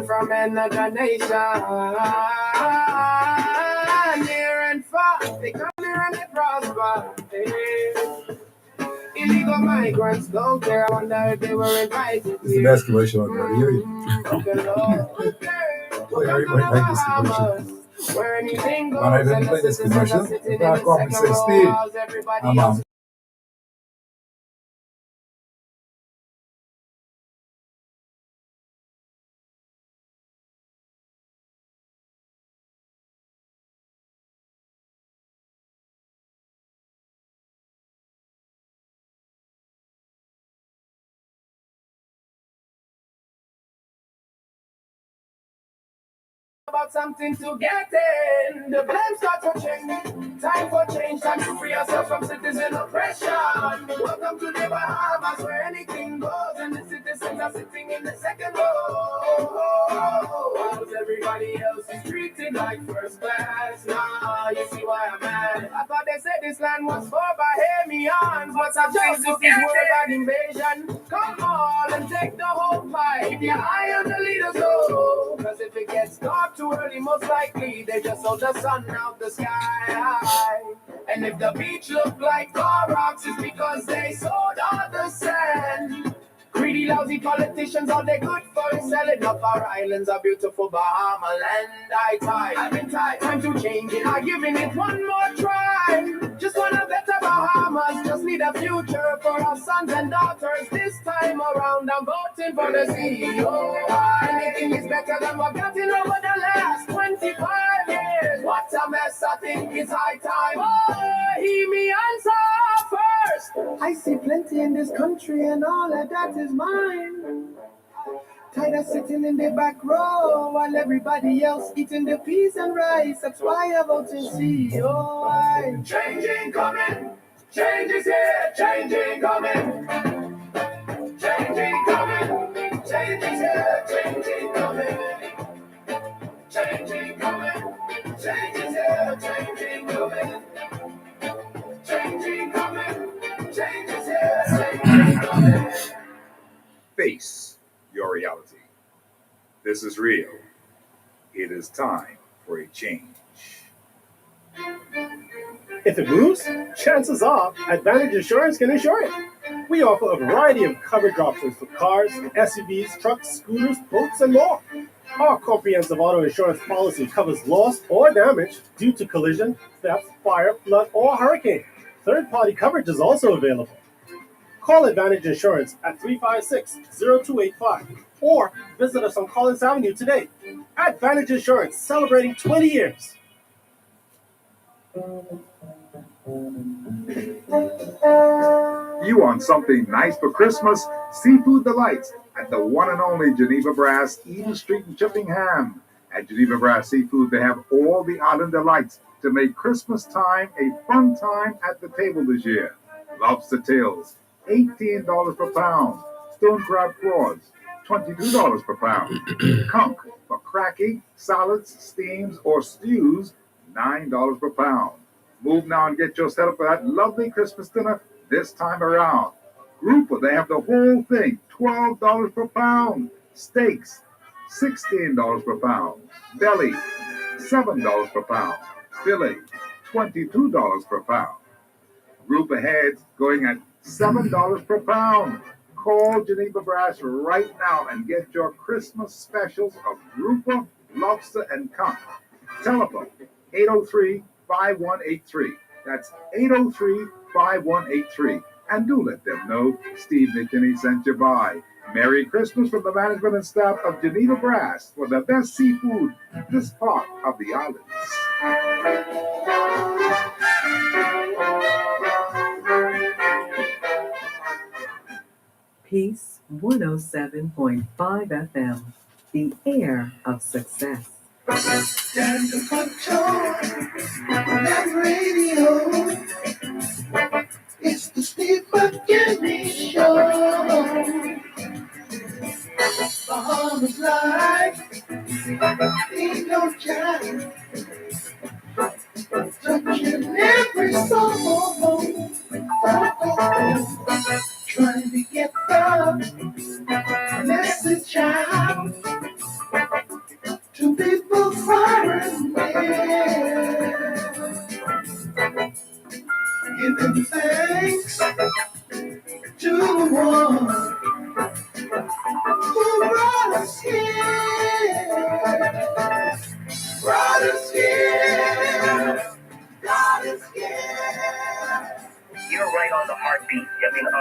from another nation, near and far, they come here and they prosper. Hey. Illegal migrants don't care. I wonder if they were invited. It's the basketball show on radio. Oh, yeah, everybody like this commercial. Where anything goes, When I didn't play this commercial, I come and say, Steve, I'm on. About something to get in. The blame starts to change. Time for change. Time to free yourself from citizen oppression. Welcome to the Bahamas, where anything goes, and the citizens are sitting in the second row. While everybody else is treated like first class. Nah, you see why I'm mad. I thought they said this land was for Bahamians, but I just this is word about invasion. Come on and take the whole pie. Keep your eye on the leaders, though. Cause if it gets dark too early, most likely they just saw the sun out the sky. And if the beach look like rocks, it's because they sold all the sand. Greedy, lousy politicians, all they good for is selling up our islands, our beautiful Bahama land. I've been tired, time to change it. I'm giving it one more try. Just want a better Bahamas, just need a future for our sons and daughters. This time around, I'm voting for the CEO. Anything is better than what gotten over the last 25 years. What a mess, I think it's high time. Oh, hear me answer first. I see plenty in this country and all of that is mine. Tired of sitting in the back row while everybody else eating the peas and rice. That's why I vote in CEO. Changing coming, change is here, changing coming. Changing coming, change is here, changing coming. Changing coming, change is here, changing coming. Changing coming, change is here, changing coming. Face your reality. This is real. It is time for a change. If it moves, chances are Advantage Insurance can insure it. We offer a variety of coverage options for cars, SUVs, trucks, scooters, boats, and more. Our comprehensive auto insurance policy covers loss or damage due to collision, theft, fire, flood, or hurricane. Third-party coverage is also available. Call Advantage Insurance at 356-0285 or visit us on Collins Avenue today. Advantage Insurance, celebrating 20 years. You want something nice for Christmas? Seafood Delights at the one and only Geneva Brass, Eden Street in Chippenham. At Geneva Brass Seafood, they have all the island delights to make Christmas time a fun time at the table this year. Lobster tails, $18 per pound. Stone crab claws, $22 per pound. Conch for cracking, salads, steams, or stews, $9 per pound. Move now and get your set up for that lovely Christmas dinner this time around. Grouper, they have the whole thing, $12 per pound. Steaks, $16 per pound. Belly, $7 per pound. Fillet, $22 per pound. Grouper heads going at $7 per pound. Call Geneva Brass right now and get your Christmas specials of grouper, lobster, and conch. Telephone 803-5183. That's 803-5183. And do let them know Steve McKinney sent you by. Merry Christmas from the management and staff of Geneva Brass for the best seafood this part of the islands. Peace 107.5 FM, the air of success. Stand to control that radio. It's the Steve McKinney Show. Bahamas life, ain't no time. Touching every soul. Trying to get the message out. Giving thanks to the one who brought us here. Brought us here. Brought us here. You're right on the heartbeat, I mean, and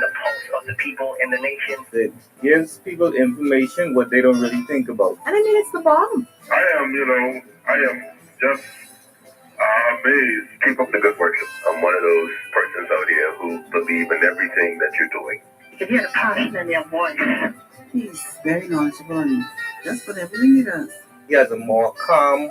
the pulse of the people in the nation. It gives people information what they don't really think about. And I mean, it's the bomb. I am just amazed. Keep up the good work. I'm one of those persons out here who believe in everything that you're doing. You hear the passion in their voice. He's very knowledgeable and just about everything he does. He has a more calm,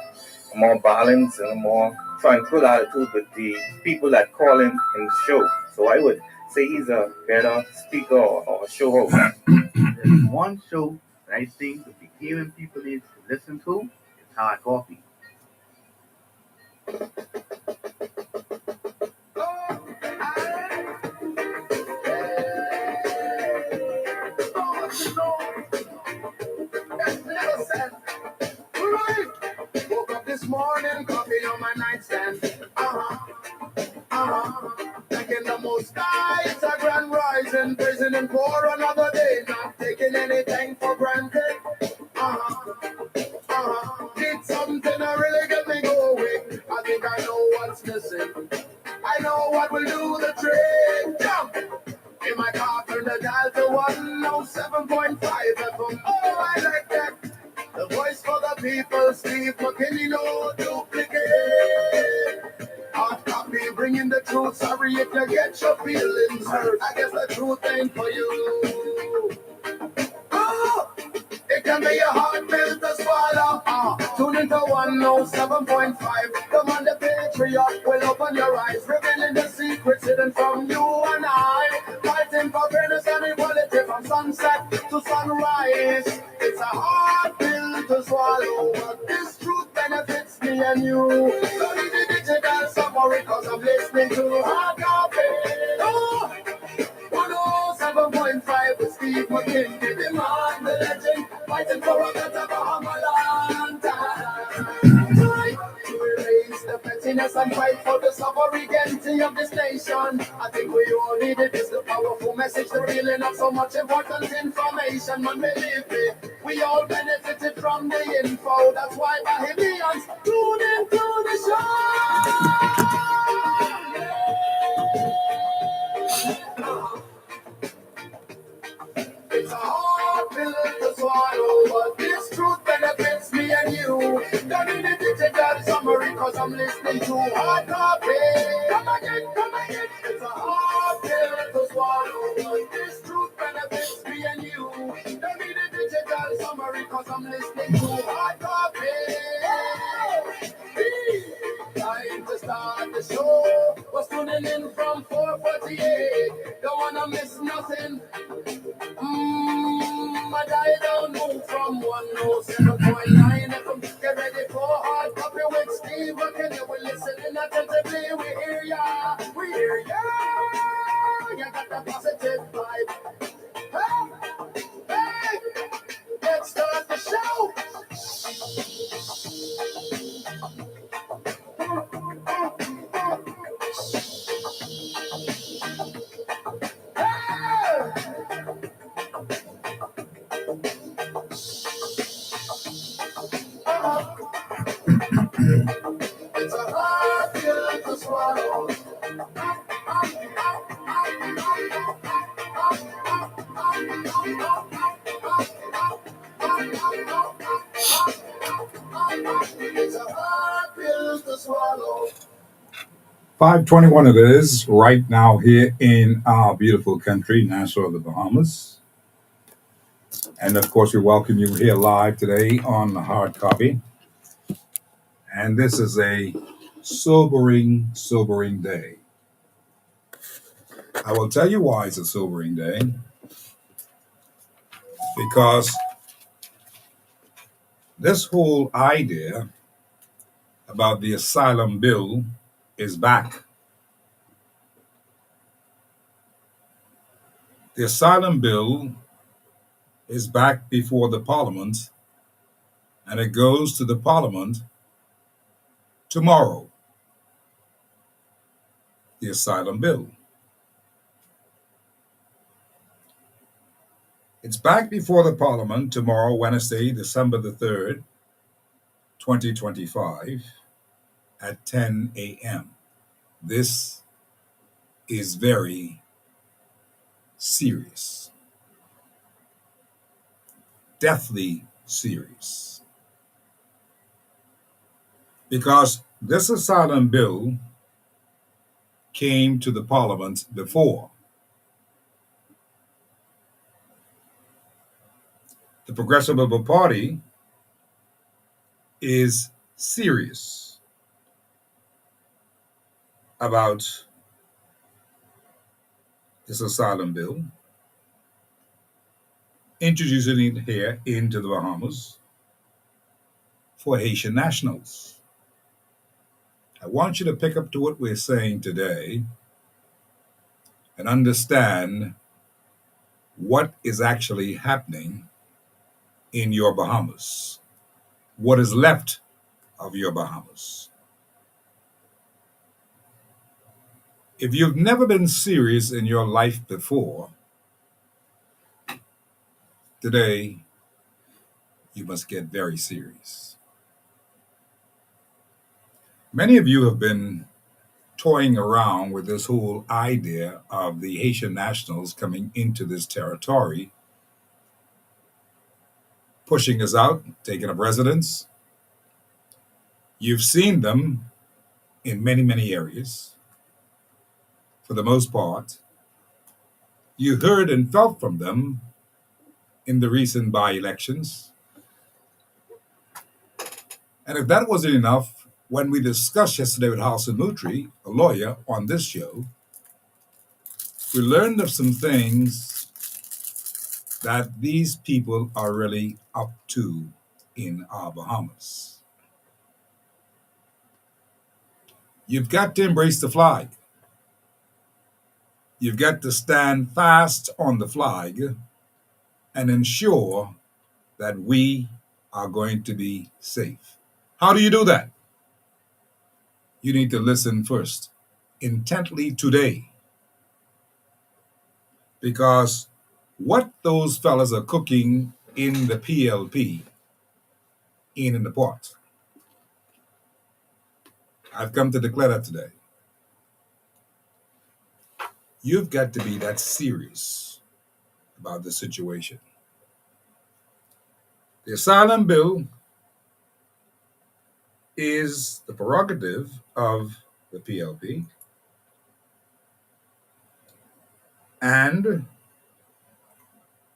a more balanced, and a more tranquil attitude with the people that call him in the show. So I would say he's a better speaker or show host. There's one show that I think that the hearing people need to listen to. It's Hard Coffee. Woke up this morning, coffee on my nightstand. Thanking the most high, it's a grand rising, praising him for another day, not taking anything for granted. Did something that really get me going. I think I know what's missing. I know what will do the trick. Jump! In my car, turn the dial to 107.5 FM. Oh, I like that. The voice for the people, Steve McKinney, no duplicate. Hard copy, bringing the truth. Sorry if you get your feelings hurt. I guess the truth ain't for you. Oh, it can be a hard pill to swallow. Tune into 107.5. Come on, the Patriot will open your eyes, revealing the secrets hidden from you and I. Fighting for fairness and equality from sunset to sunrise. It's a hard pill to swallow, but this truth benefits me and you. Don't need the digital summary, cause I'm listening to hard copy. Oh, 107.5 with Steve McKinney, the man, the legend, fighting for a better Bahama land. To erase the pettiness and fight for the sovereignty of this nation. I think we all need it. It's the powerful message, the reeling of so much important information. Man, believe me, we all benefited from the info. That's why Bahamians tune into the show. It's a hard pill to swallow, but this truth benefits me and you. Don't need a digital summary, cause I'm listening to hard copy. Come again, come again. It's a hard pill to swallow, but this truth benefits me and you. Don't need a digital summary, cause I'm listening to hard copy. Time to start the show. Was tuning in from 4:48. Don't wanna miss nothing. My dial down move from 107.9 FM. Get ready for hard copy with Steve. Can you be listening attentively? We hear ya. We hear ya. You got the positive vibe. Hey, let's start the show. It's a hard pill to swallow. It's a hard pill to swallow. 5:21 it is right now here in our beautiful country, Nassau, the Bahamas. And of course, we welcome you here live today on the Hard Copy. And this is a sobering day. I will tell you why it's a sobering day. Because this whole idea about the asylum bill is back. The asylum bill is back before the parliament, and it goes to the parliament tomorrow, the Asylum Bill. It's back before the Parliament tomorrow, Wednesday, December the 3rd, 2025, at 10 a.m. This is very serious, deathly serious, because this Asylum Bill came to the Parliament before. The Progressive Labour Party is serious about this Asylum Bill, introducing it here into the Bahamas for Haitian nationals. I want you to pick up to what we're saying today and understand what is actually happening in your Bahamas, what is left of your Bahamas. If you've never been serious in your life before, today you must get very serious. Many of you have been toying around with this whole idea of the Haitian nationals coming into this territory, pushing us out, taking up residence. You've seen them in many, many areas. For the most part, you heard and felt from them in the recent by-elections. And if that wasn't enough, when we discussed yesterday with Hassan Mutri, a lawyer, on this show, we learned of some things that these people are really up to in our Bahamas. You've got to embrace the flag. You've got to stand fast on the flag and ensure that we are going to be safe. How do you do that? You need to listen first, intently today, because what those fellas are cooking in the PLP ain't in the pot. I've come to declare that today. You've got to be that serious about the situation. The Asylum Bill is the prerogative of the PLP, and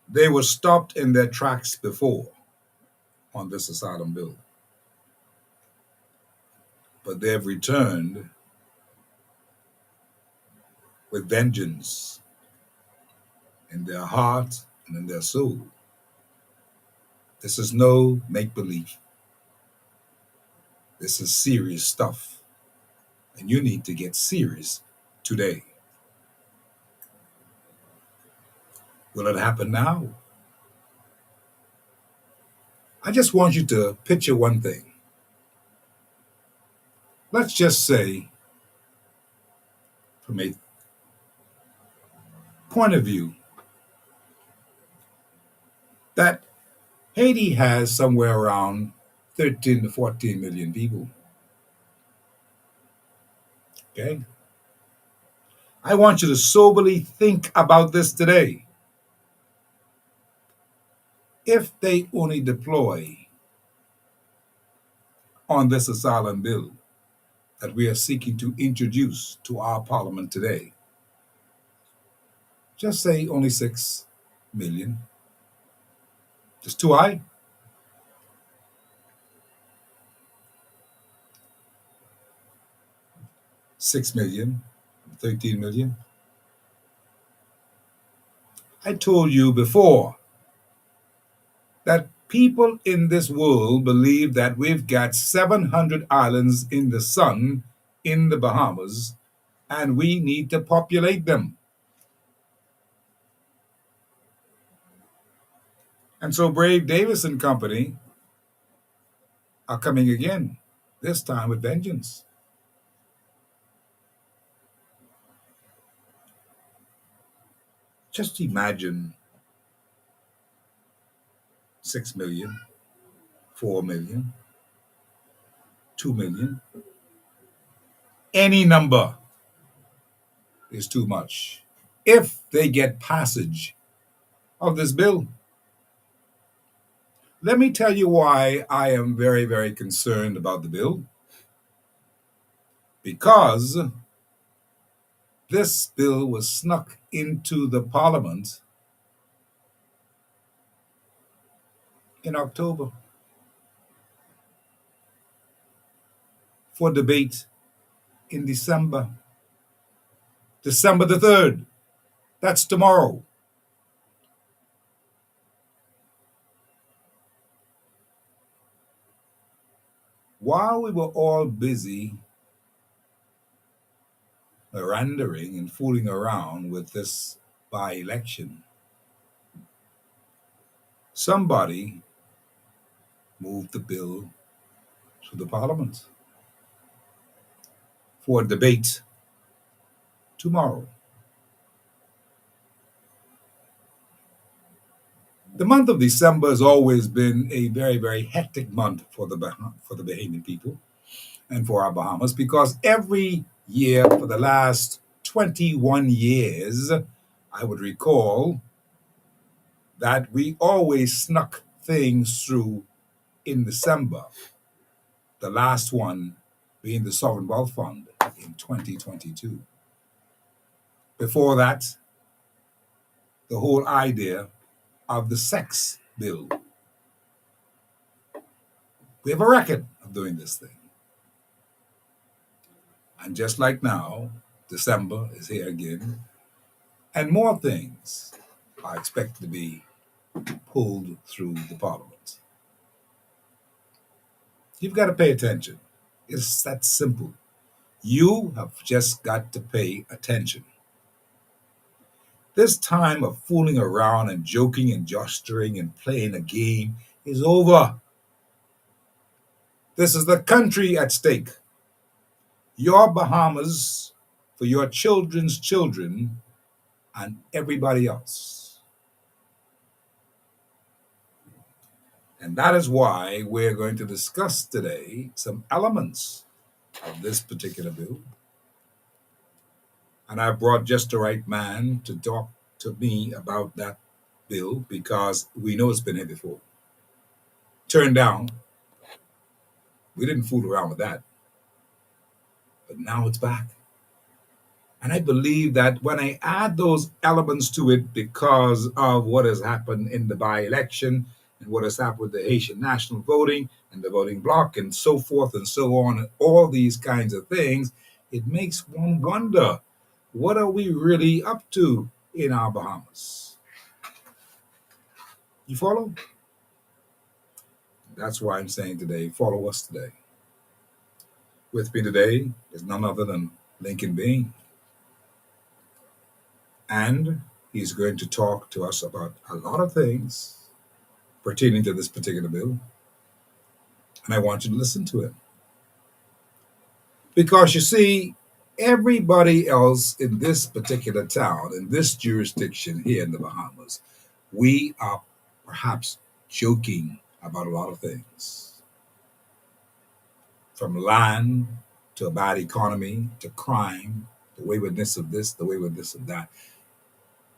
they were stopped in their tracks before on this Asylum Bill. But they've returned with vengeance in their heart and in their soul. This is no make-believe. This is serious stuff. And you need to get serious today. Will it happen now? I just want you to picture one thing. Let's just say, from a point of view, that Haiti has somewhere around 13 to 14 million people. Okay? I want you to soberly think about this today. If they only deploy on this asylum bill that we are seeking to introduce to our parliament today, just say only 6 million. Just too high? 6 million, 13 million. I told you before that people in this world believe that we've got 700 islands in the sun in the Bahamas and we need to populate them. And so Brave Davis and company are coming again this time with vengeance. Just imagine 6 million, 4 million, 2 million. Any number is too much if they get passage of this bill. Let me tell you why I am very, very concerned about the bill. Because this bill was snuck into the parliament in October for debate in December. December the 3rd. That's tomorrow. While we were all busy meandering and fooling around with this by election, somebody moved the bill to the parliament for debate tomorrow. The month of December has always been a very, very hectic month for the Bahamian people and for our Bahamas, because every year for the last 21 years, I would recall that we always snuck things through in December, the last one being the Sovereign Wealth Fund in 2022. Before that, the whole idea of the sex bill. We have a record of doing this thing. And just like now, December is here again, and more things are expected to be pulled through the parliament. You've got to pay attention. It's that simple. You have just got to pay attention. This time of fooling around and joking and gesturing and playing a game is over. This is the country at stake. Your Bahamas for your children's children and everybody else. And that is why we're going to discuss today some elements of this particular bill. And I brought just the right man to talk to me about that bill, because we know it's been here before. Turned down. We didn't fool around with that. But now it's back. And I believe that when I add those elements to it, because of what has happened in the by-election and what has happened with the Haitian national voting and the voting bloc and so forth and so on, and all these kinds of things, it makes one wonder, what are we really up to in our Bahamas? You follow? That's why I'm saying today, follow us today. With me today is none other than Lincoln Bean. And he's going to talk to us about a lot of things pertaining to this particular bill. And I want you to listen to him. Because you see, everybody else in this particular town, in this jurisdiction here in the Bahamas, we are perhaps joking about a lot of things. From land to a bad economy to crime, the waywardness of this, the waywardness of that.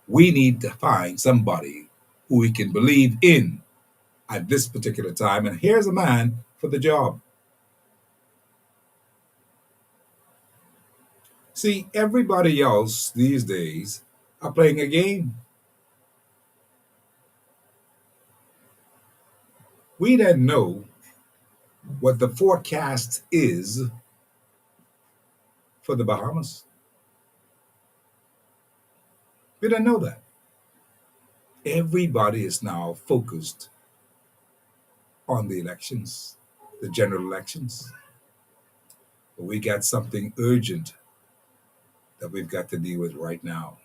We need to find somebody who we can believe in at this particular time. And here's a man for the job. See, everybody else these days are playing a game. We didn't know what the forecast is for the Bahamas. We didn't know that. Everybody is now focused on the elections, the general elections. But we got something urgent that we've got to deal with right now.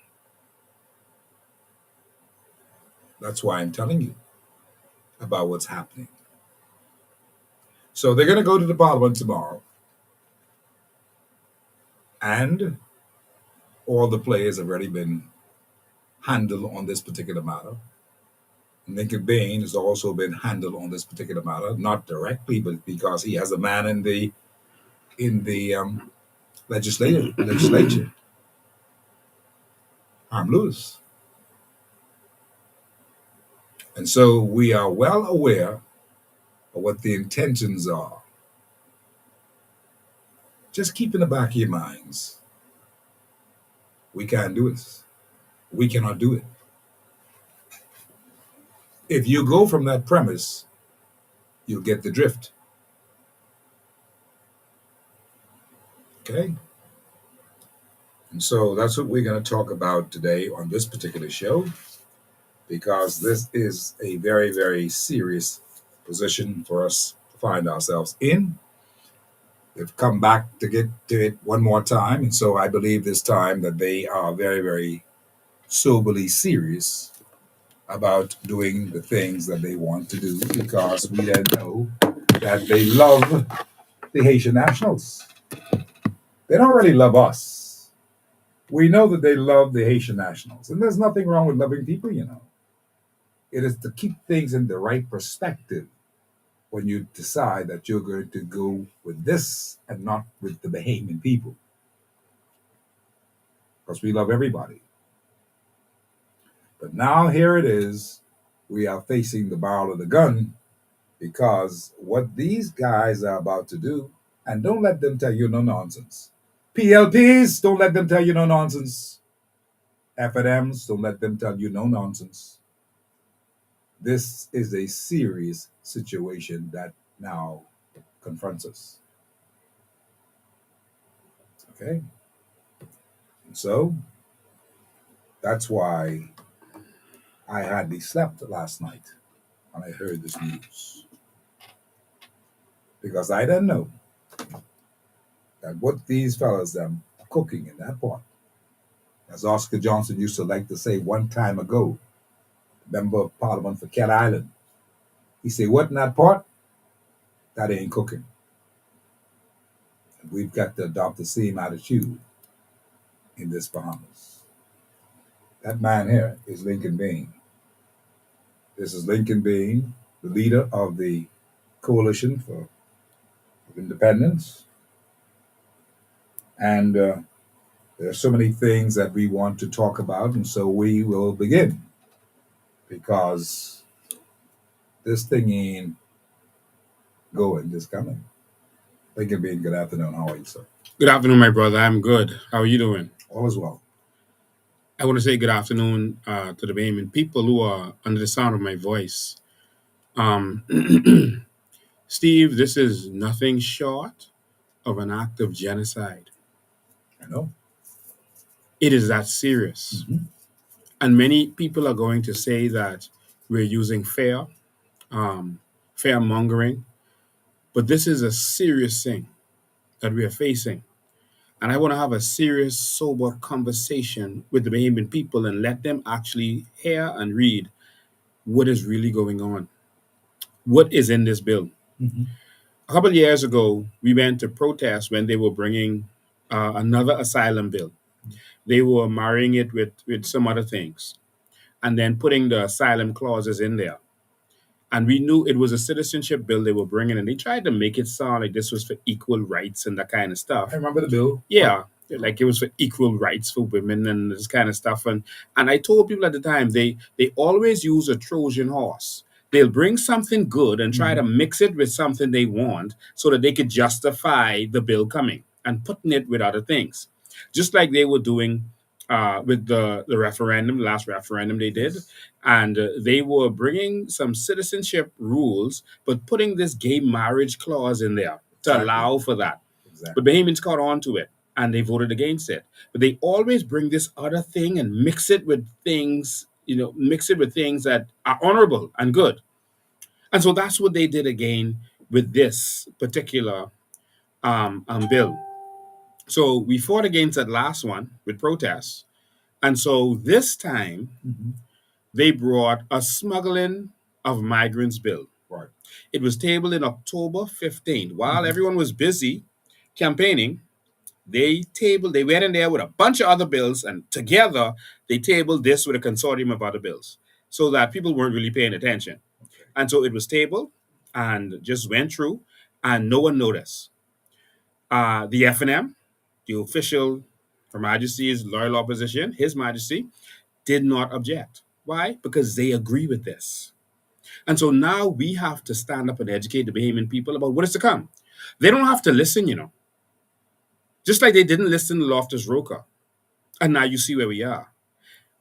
That's why I'm telling you about what's happening. So they're going to go to the Parliament tomorrow, and all the players have already been handled on this particular matter. Lincoln Bain has also been handled on this particular matter, not directly, but because he has a man in the legislature, Arm Lewis. And so we are well aware of what the intentions are. Just keep in the back of your minds, we can't do this. We cannot do it. If you go from that premise, you'll get the drift. Okay? And so that's what we're going to talk about today on this particular show, because this is a very, very serious position for us to find ourselves in. They've come back to get to it one more time, and so I believe this time that they are very, very soberly serious about doing the things that they want to do, because we then know that they love the Haitian nationals. They don't really love us. We know that they love the Haitian nationals, and there's nothing wrong with loving people, you know. It is to keep things in the right perspective when you decide that you're going to go with this and not with the Bahamian people, because we love everybody. But now here it is, we are facing the barrel of the gun, because what these guys are about to do, and don't let them tell you no nonsense. PLPs, don't let them tell you no nonsense. FNMs, don't let them tell you no nonsense. This is a serious situation that now confronts us. Okay? And so that's why I hardly slept last night when I heard this news. Because I didn't know that what these fellas are cooking in that pot, as Oscar Johnson used to like to say one time ago, member of Parliament for Cat Island, he said, what in that pot? That ain't cooking. And we've got to adopt the same attitude in this Bahamas. That man here is Lincoln Bain. This is Lincoln Bain, the leader of the Coalition for Independence. And there are so many things that we want to talk about, and so we will begin, because this thing ain't going, just coming. Lincoln Bain, good afternoon. How are you, sir? Good afternoon, my brother. I'm good. How are you doing? All is well. I want to say good afternoon to the Bahamian people who are under the sound of my voice. Steve, this is nothing short of an act of genocide. I know. It is that serious. And many people are going to say that we're using fear mongering, but this is a serious thing that we are facing. And I want to have a serious, sober conversation with the Bahamian people and let them actually hear and read what is really going on. What is in this bill? A couple of years ago, we went to protest when they were bringing another asylum bill. They were marrying it with some other things and then putting the asylum clauses in there. And we knew it was a citizenship bill they were bringing, and they tried to make it sound like this was for equal rights and that kind of stuff. I remember the bill. Yeah, like it was for equal rights for women and this kind of stuff. And I told people at the time, they always use a Trojan horse. They'll bring something good and try to mix it with something they want so that they could justify the bill coming and putting it with other things. Just like they were doing with the referendum, last referendum they did. And they were bringing some citizenship rules, but putting this gay marriage clause in there to allow for that. Exactly. But Bahamians caught on to it and they voted against it. But they always bring this other thing and mix it with things, mix it with things that are honorable and good. And so that's what they did again with this particular bill. So we fought against that last one with protests. And so this time they brought a smuggling of migrants bill. Right. It was tabled in October 15th. While everyone was busy campaigning, they went in there with a bunch of other bills, and together they tabled this with a consortium of other bills so that people weren't really paying attention. And so it was tabled and just went through, and no one noticed. The FNM, the official Her Majesty's loyal opposition, His Majesty, did not object. Why? Because they agree with this. And so now we have to stand up and educate the Bahamian people about what is to come. They don't have to listen, just like they didn't listen to Loftus Roca. And now you see where we are.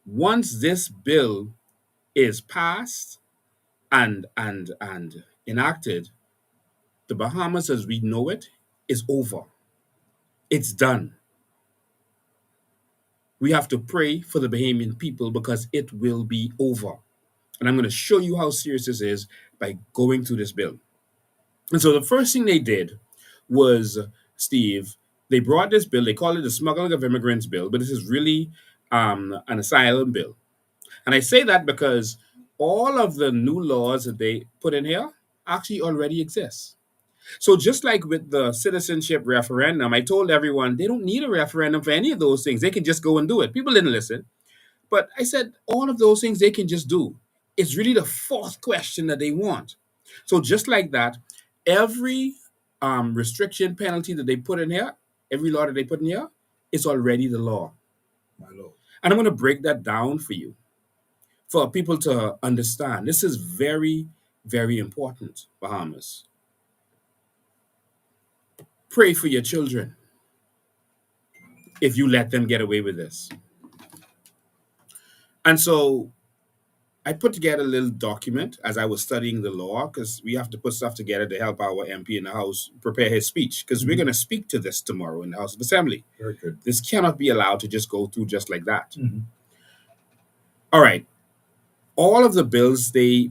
Once this bill is passed and enacted, the Bahamas as we know it is over. It's done. We have to pray for the Bahamian people because it will be over. And I'm going to show you how serious this is by going through this bill. And so the first thing they did was, Steve, they brought this bill. They call it the Smuggling of Immigrants Bill, but this is really an asylum bill. And I say that because all of the new laws that they put in here actually already exist. So just like with the citizenship referendum, I told everyone they don't need a referendum for any of those things. They can just go and do it. People didn't listen. But I said all of those things they can just do. It's really the fourth question that they want. So just like that, every restriction penalty that they put in here, every law that they put in here, is already the law. My Lord. And I'm going to break that down for you, for people to understand. This is very, very important, Bahamas. Pray for your children if you let them get away with this. And so I put together a little document as I was studying the law, because we have to put stuff together to help our MP in the House prepare his speech, because we're going to speak to this tomorrow in the House of Assembly. Very good. This cannot be allowed to just go through just like that. All right. All of the bills the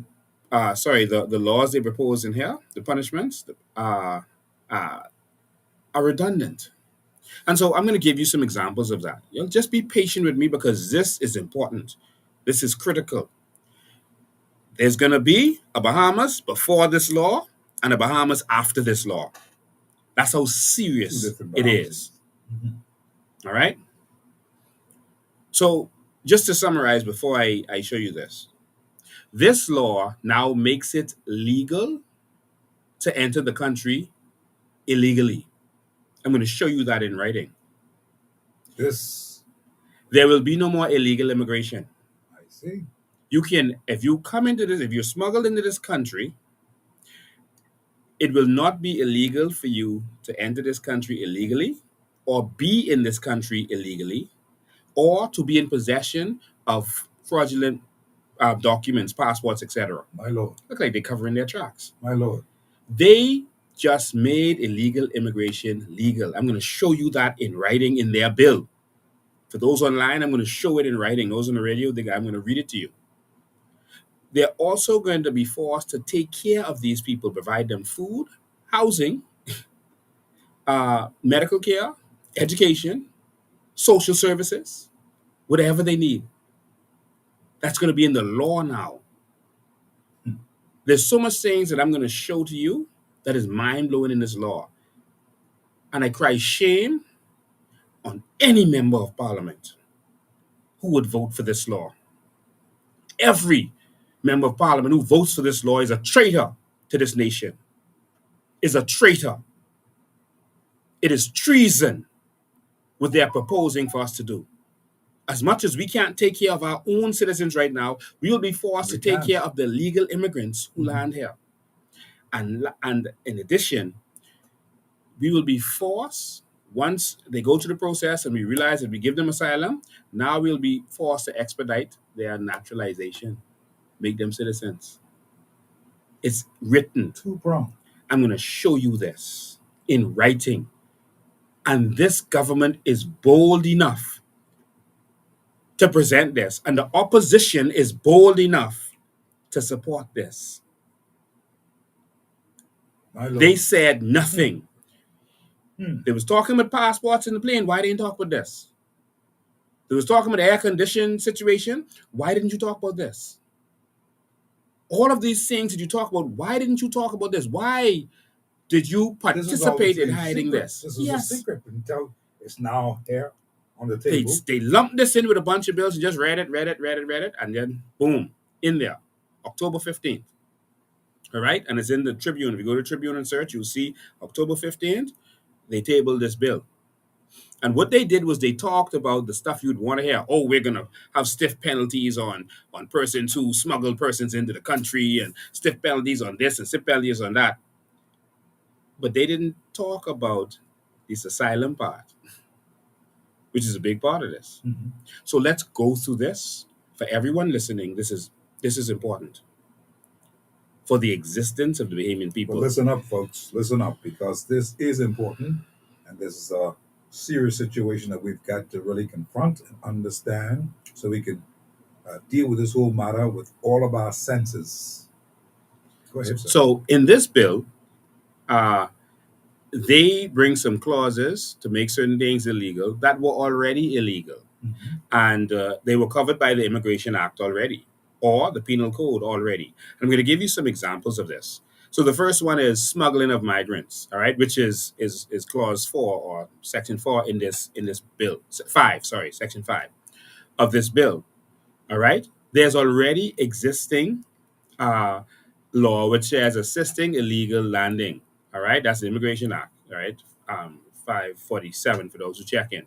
laws they propose in here, the punishments, are redundant. And so I'm going to give you some examples of that. Just be patient with me because this is important. This is critical. There's going to be a Bahamas before this law and a Bahamas after this law. That's how serious it is. All right? So just to summarize before I show you this law now makes it legal to enter the country illegally. I'm going to show you that in writing. There will be no more illegal immigration. I see. You can, if you come into this, if you're smuggled into this country, it will not be illegal for you to enter this country illegally or be in this country illegally or to be in possession of fraudulent documents, passports, etc. My Lord. Look like they're covering their tracks. My Lord. They just made illegal immigration legal. I'm going to show you that in writing in their bill. For those online, I'm going to show it in writing. Those on the radio, I'm going to read it to you. They're also going to be forced to take care of these people, provide them food, housing, medical care, education, social services, whatever they need. That's going to be in the law now. There's so much things that I'm going to show to you that is mind-blowing in this law. And I cry shame on any member of parliament who would vote for this law. Every member of parliament who votes for this law is a traitor to this nation, is a traitor. It is treason what they are proposing for us to do. As much as we can't take care of our own citizens right now, we will be forced to take care of the legal immigrants who land here. And in addition, we will be forced, once they go through the process and we realize that we give them asylum, now we'll be forced to expedite their naturalization, make them citizens. It's written. Two-pronged. I'm going to show you this in writing. And this government is bold enough to present this. And the opposition is bold enough to support this. They said nothing. They was talking about passports in the plane. Why didn't you talk about this? They was talking about the air conditioned situation. Why didn't you talk about this? All of these things that you talk about, why didn't you talk about this? Why did you This was participate in obviously hiding secret. this? This was a Yes. secret until it's now here on the They, table. they lumped this in with a bunch of bills and just read it, and then boom, in there. October 15th. All right? And it's in the Tribune. If you go to Tribune and search, you'll see October 15th, they tabled this bill. And what they did was they talked about the stuff you'd want to hear. Oh, we're gonna have stiff penalties on persons who smuggle persons into the country, and stiff penalties on this and stiff penalties on that. But they didn't talk about this asylum part, which is a big part of this. Mm-hmm. So let's go through this. For everyone listening, this is important for the existence of the Bahamian people. Well, listen up, folks. Listen up, because this is important, and this is a serious situation that we've got to really confront and understand, so we can deal with this whole matter with all of our senses. Go ahead, sir. So in this bill, they bring some clauses to make certain things illegal that were already illegal. Mm-hmm. And they were covered by the Immigration Act already, or the Penal Code already. I'm going to give you some examples of this. So the first one is smuggling of migrants, all right, which is clause 4 or section 4 in this bill. 5, sorry, section 5 of this bill. All right. There's already existing law which says assisting illegal landing. All right, that's the Immigration Act. All right, 547 for those who check in.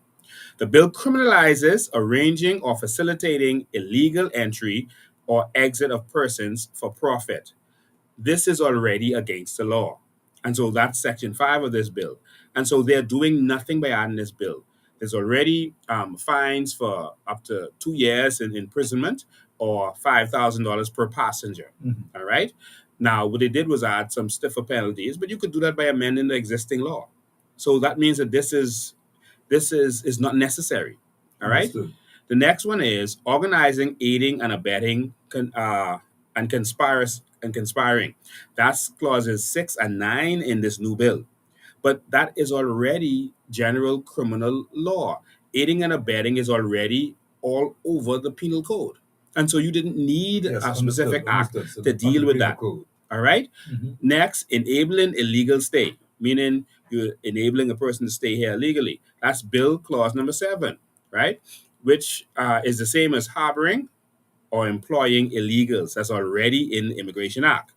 The bill criminalizes arranging or facilitating illegal entry or exit of persons for profit. This is already against the law. And so that's section 5 of this bill. And so they're doing nothing by adding this bill. There's already fines for up to 2 years in imprisonment or $5,000 per passenger. Mm-hmm. All right. Now, what they did was add some stiffer penalties, but you could do that by amending the existing law. So that means that this is not necessary. All right. Understood. The next one is organizing, aiding, and abetting, and conspiring. That's clauses 6 and 9 in this new bill. But that is already general criminal law. Aiding and abetting is already all over the penal code. And so you didn't need Yes, a specific act understood. So to deal under with penal that. code. All right. Mm-hmm. Next, enabling illegal stay, meaning you're enabling a person to stay here illegally. That's bill clause number 7, right? Which is the same as harboring or employing illegals. That's already in the Immigration Act.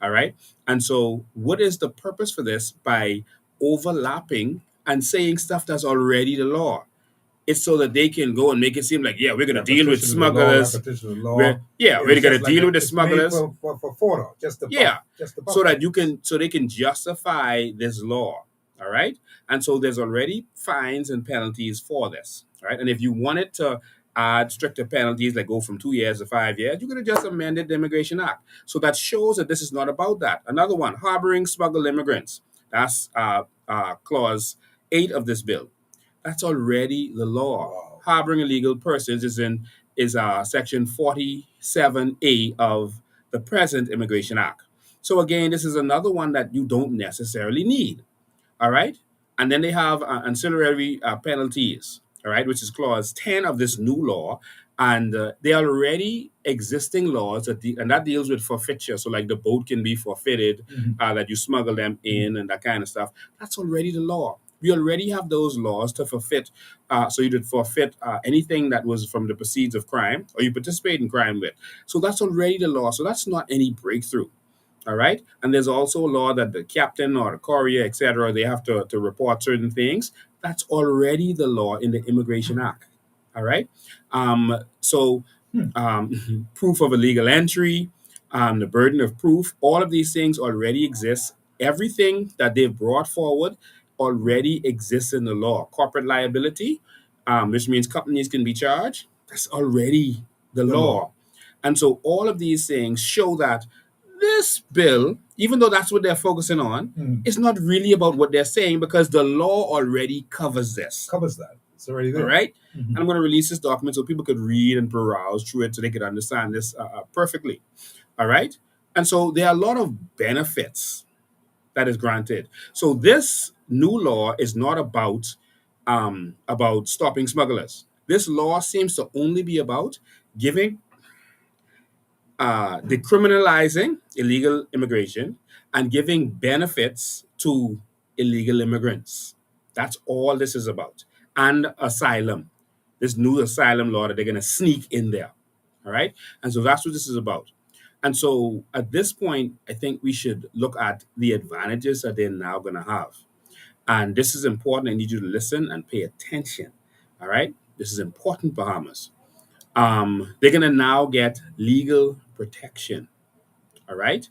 All right. And so, what is the purpose for this? By overlapping and saying stuff that's already the law. It's so that they can go and make it seem like, yeah, we're going to deal with smugglers. Repetition of the law. We're going to deal with the smugglers. For photo, just the so that they can justify this law. All right. And so there's already fines and penalties for this. Right. And if you wanted to add stricter penalties, like go from 2 years to 5 years, you could have just amended the Immigration Act. So that shows that this is not about that. Another one, harboring smuggled immigrants. That's clause 8 of this bill. That's already the law. Wow. Harboring illegal persons is section 47A of the present Immigration Act. So again, this is another one that you don't necessarily need. All right. And then they have ancillary penalties. All right, which is clause 10 of this new law. And they are already existing laws and that deals with forfeiture. So like the boat can be forfeited, Mm-hmm. that you smuggle them in and that kind of stuff. That's already the law. We already have those laws to forfeit. So you did forfeit anything that was from the proceeds of crime or you participate in crime with. So that's already the law. So that's not any breakthrough. All right. And there's also a law that the captain or the courier, etc., they have to report certain things. That's already the law in the Immigration Act. All right. Proof of illegal entry, the burden of proof, all of these things already exist. Everything that they've brought forward already exists in the law. Corporate liability, which means companies can be charged, that's already the law. And so all of these things show that this bill, even though that's what they're focusing on, it's not really about what they're saying because the law already covers this. Covers that. It's already there. All right? Mm-hmm. I'm going to release this document so people could read and browse through it so they could understand this perfectly. All right? And so there are a lot of benefits that is granted. So this new law is not about stopping smugglers. This law seems to only be about giving decriminalizing illegal immigration and giving benefits to illegal immigrants. That's all this is about. And asylum, this new asylum law that they're going to sneak in there. All right. And so that's what this is about. And so at this point, I think we should look at the advantages that they're now going to have. And this is important. I need you to listen and pay attention. All right. This is important, Bahamas. They're going to now get legal protection. All right.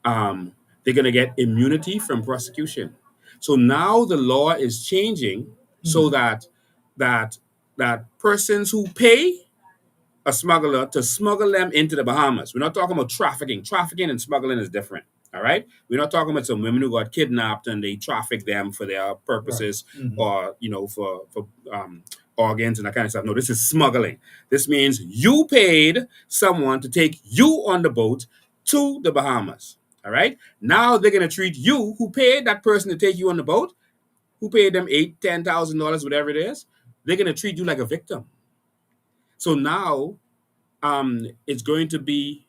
They're going to get immunity from prosecution. So now the law is changing so that that persons who pay a smuggler to smuggle them into the Bahamas. We're not talking about trafficking. Trafficking and smuggling is different. All right. We're not talking about some women who got kidnapped and they traffic them for their purposes, or for organs and that kind of stuff. No, this is smuggling. This means you paid someone to take you on the boat to the Bahamas. All right. Now they're gonna treat you, who paid that person to take you on the boat, who paid them $8,000, $10,000, whatever it is. They're gonna treat you like a victim. So now it's going to be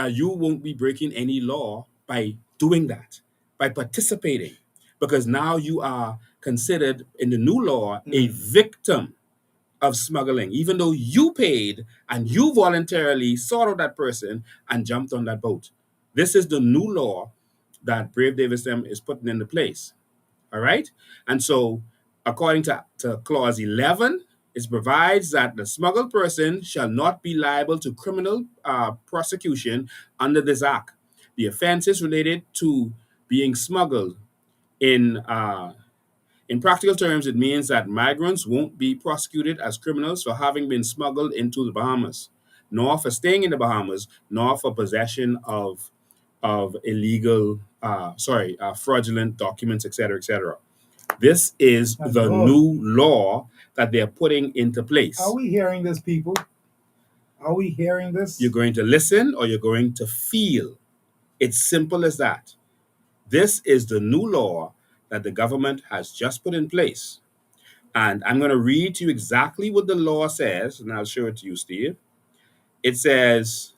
you won't be breaking any law by doing that, by participating, because now you are considered in the new law a victim of smuggling, even though you paid and you voluntarily sought out that person and jumped on that boat. This is the new law that Brave Davis is putting into place. All right. And so, according to Clause 11, it provides that the smuggled person shall not be liable to criminal prosecution under this act. The offenses related to being smuggled in practical terms, it means that migrants won't be prosecuted as criminals for having been smuggled into the Bahamas, nor for staying in the Bahamas, nor for possession of illegal, fraudulent documents, etc., etc. This is the new law that they're putting into place. Are we hearing this, people? Are we hearing this? You're going to listen or you're going to feel. It's simple as that. This is the new law that the government has just put in place. And I'm going to read to you exactly what the law says, and I'll show it to you, Steve. It says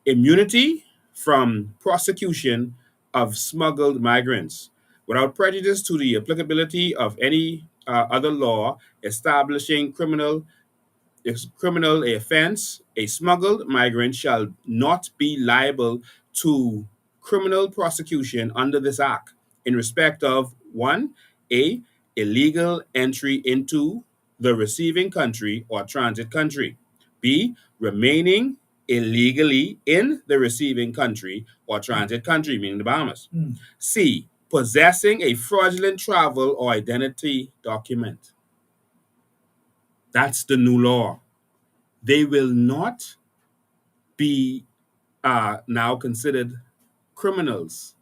immunity from prosecution of smuggled migrants without prejudice to the applicability of any other law establishing criminal offense. A smuggled migrant shall not be liable to criminal prosecution under this act in respect of one, a illegal entry into the receiving country or transit country, b remaining illegally in the receiving country or transit country, meaning the Bahamas, c possessing a fraudulent travel or identity document. That's the new law. They will not be now considered criminals.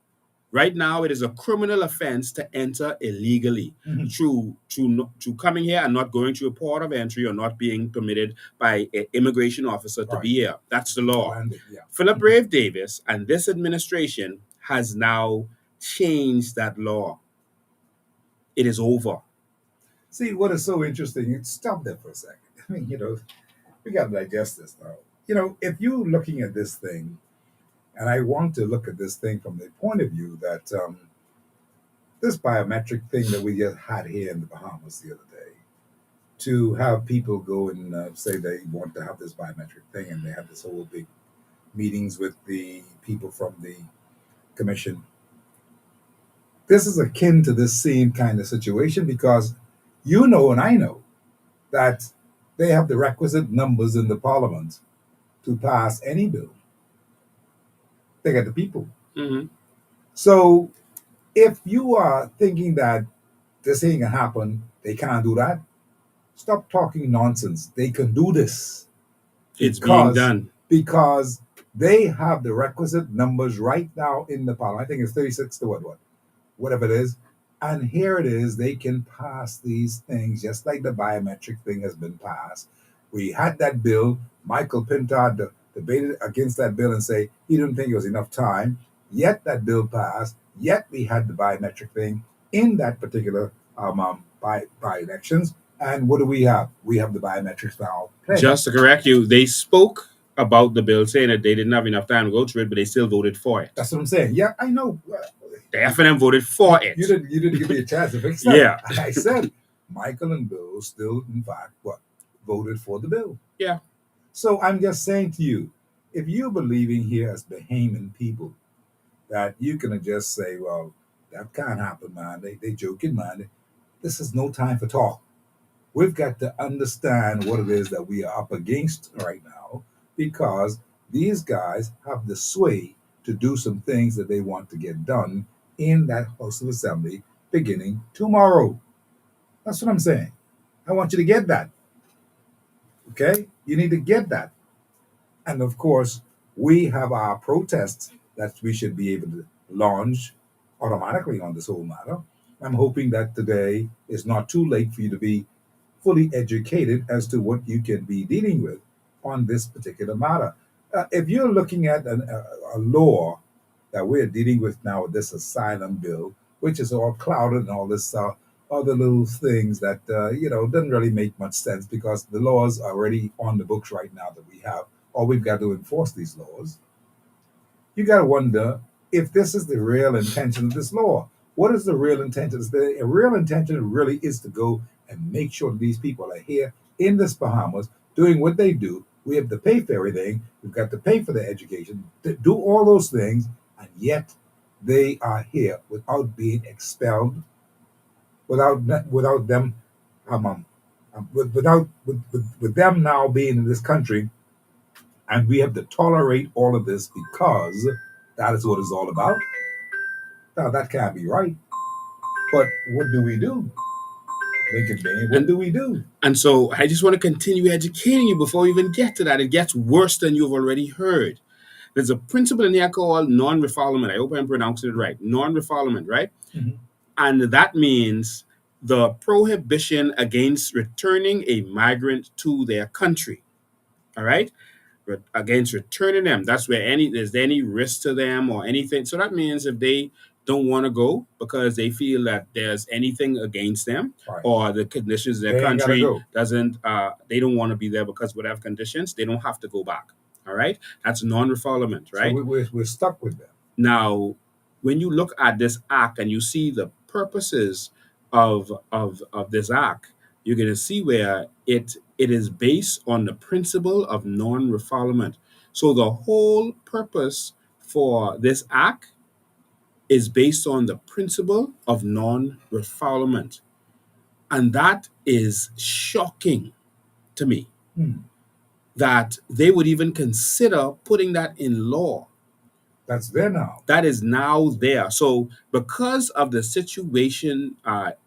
Right now, it is a criminal offense to enter illegally through coming here and not going through a port of entry or not being permitted by an immigration officer to be here. That's the law. Philip Brave Davis and this administration has now changed that law. It is over. See, what is so interesting, stop there for a second. I mean, we got to digest this now. If you're looking at this thing, and I want to look at this thing from the point of view that this biometric thing that we just had here in the Bahamas the other day, to have people go and say they want to have this biometric thing, and they have this whole big meetings with the people from the commission. This is akin to this same kind of situation because and I know that they have the requisite numbers in the parliament to pass any bill. They got the people. So if you are thinking that this ain't gonna happen, they can't do that, stop talking nonsense. They can do this. It's being done. Because they have the requisite numbers right now in the parliament. I think it's 36 to whatever it is. And here it is, they can pass these things just like the biometric thing has been passed. We had that bill. Michael Pintard debated against that bill and say he didn't think it was enough time. Yet that bill passed. Yet we had the biometric thing in that particular by elections. And what do we have? We have the biometrics now. Just to correct you, they spoke about the bill, saying that they didn't have enough time to go through it, but they still voted for it. That's what I'm saying. Yeah, I know. The FNM voted for it. You didn't give me a chance to fix that. Yeah. I said Michael and Bill still, in fact, voted for the bill. Yeah. So I'm just saying to you, if you're believing here as Bahamian people that you can just say, well, that can't happen, man. They joking, man. This is no time for talk. We've got to understand what it is that we are up against right now, because these guys have the sway to do some things that they want to get done in that House of Assembly beginning tomorrow. That's what I'm saying. I want you to get that. Okay? You need to get that. And of course, we have our protests that we should be able to launch automatically on this whole matter. I'm hoping that today is not too late for you to be fully educated as to what you can be dealing with on this particular matter. If you're looking at a law that we're dealing with now, this asylum bill, which is all clouded and all this other little things that doesn't really make much sense, because the laws are already on the books right now that we have. All we've got to enforce these laws. You got to wonder if this is the real intention of this law. What is the real intention? The real intention really is to go and make sure that these people are here in this Bahamas doing what they do. We have to pay for everything. We've got to pay for their education, to do all those things, and yet they are here without being expelled, without them, with them now being in this country, and we have to tolerate all of this because that is what it's all about. Now that can't be right. But what do we do? Lincoln Bain, what do we do? And so I just want to continue educating you before we even get to that. It gets worse than you've already heard. There's a principle in here called non-refoulement. I hope I'm pronouncing it right. Non-refoulement, right? Mhm. And that means the prohibition against returning a migrant to their country. All right? Against returning them. That's where there's any risk to them or anything. So that means if they don't want to go because they feel that there's anything against them, Right. or the conditions in their They ain't gotta country go. doesn't they don't want to be there because whatever conditions, they don't have to go back. All right? That's non-refoulement, right? So we're stuck with them. Now, when you look at this act and you see the purposes of this act, you're going to see where it is based on the principle of non-refoulement. So the whole purpose for this act is based on the principle of non-refoulement. And that is shocking to me, that they would even consider putting that in law. That's there now. That is now there. So because of the situation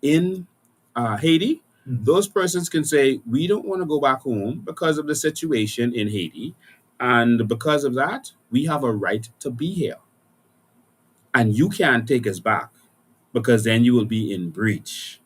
in Haiti, those persons can say, we don't want to go back home because of the situation in Haiti. And because of that, we have a right to be here. And you can't take us back, because then you will be in breach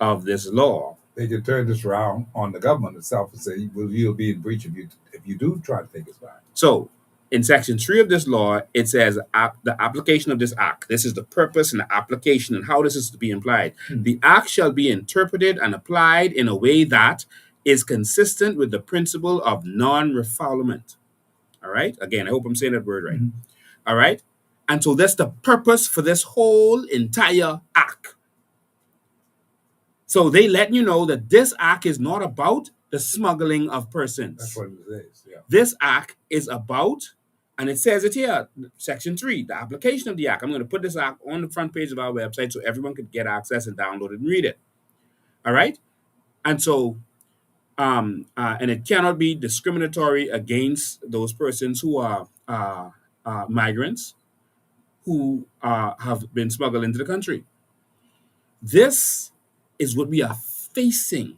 of this law. They can turn this around on the government itself and say, well, you'll be in breach if you do try to take us back. So in Section 3 of this law, it says the application of this act. This is the purpose and the application and how this is to be applied. The act shall be interpreted and applied in a way that is consistent with the principle of non-refoulement. All right? Again, I hope I'm saying that word right. All right? And so that's the purpose for this whole entire act. So they let you know that this act is not about the smuggling of persons. That's what it is, yeah. This act is about, and it says it here, Section 3, the application of the act. I'm going to put this act on the front page of our website so everyone could get access and download it and read it. All right? And so, and it cannot be discriminatory against those persons who are migrants who have been smuggled into the country. This is what we are facing,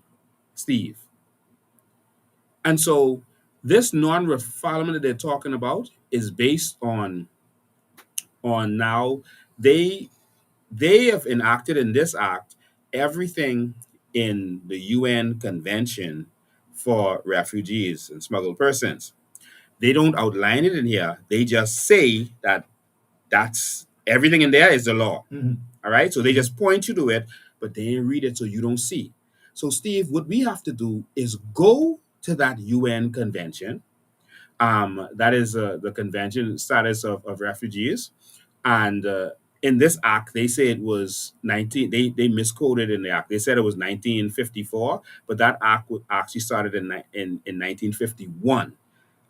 Steve. And so this non-refoulement that they're talking about is based on now they have enacted in this act everything in the UN Convention for Refugees and Smuggled Persons. They don't outline it in here. They just say that that's everything in there is the law. All right? So they just point you to it, but they didn't read it so you don't see. So, Steve, what we have to do is go to that UN convention, That is the convention status of refugees. And in this act, they say it was 19. They misquoted in the act. They said it was 1954, but that act actually started in 1951,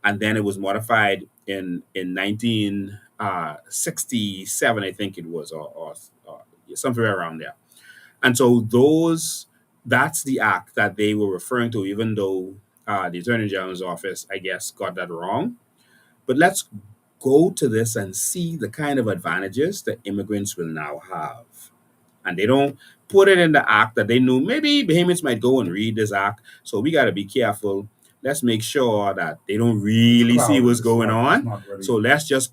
and then it was modified in 1967, I think it was, or somewhere around there. And so that's the act that they were referring to, even though the Attorney General's office, I guess, got that wrong. But let's go to this and see the kind of advantages that immigrants will now have. And they don't put it in the act that they knew maybe Bahamians might go and read this act. So we got to be careful. Let's make sure that they don't really see what's going on. So let's just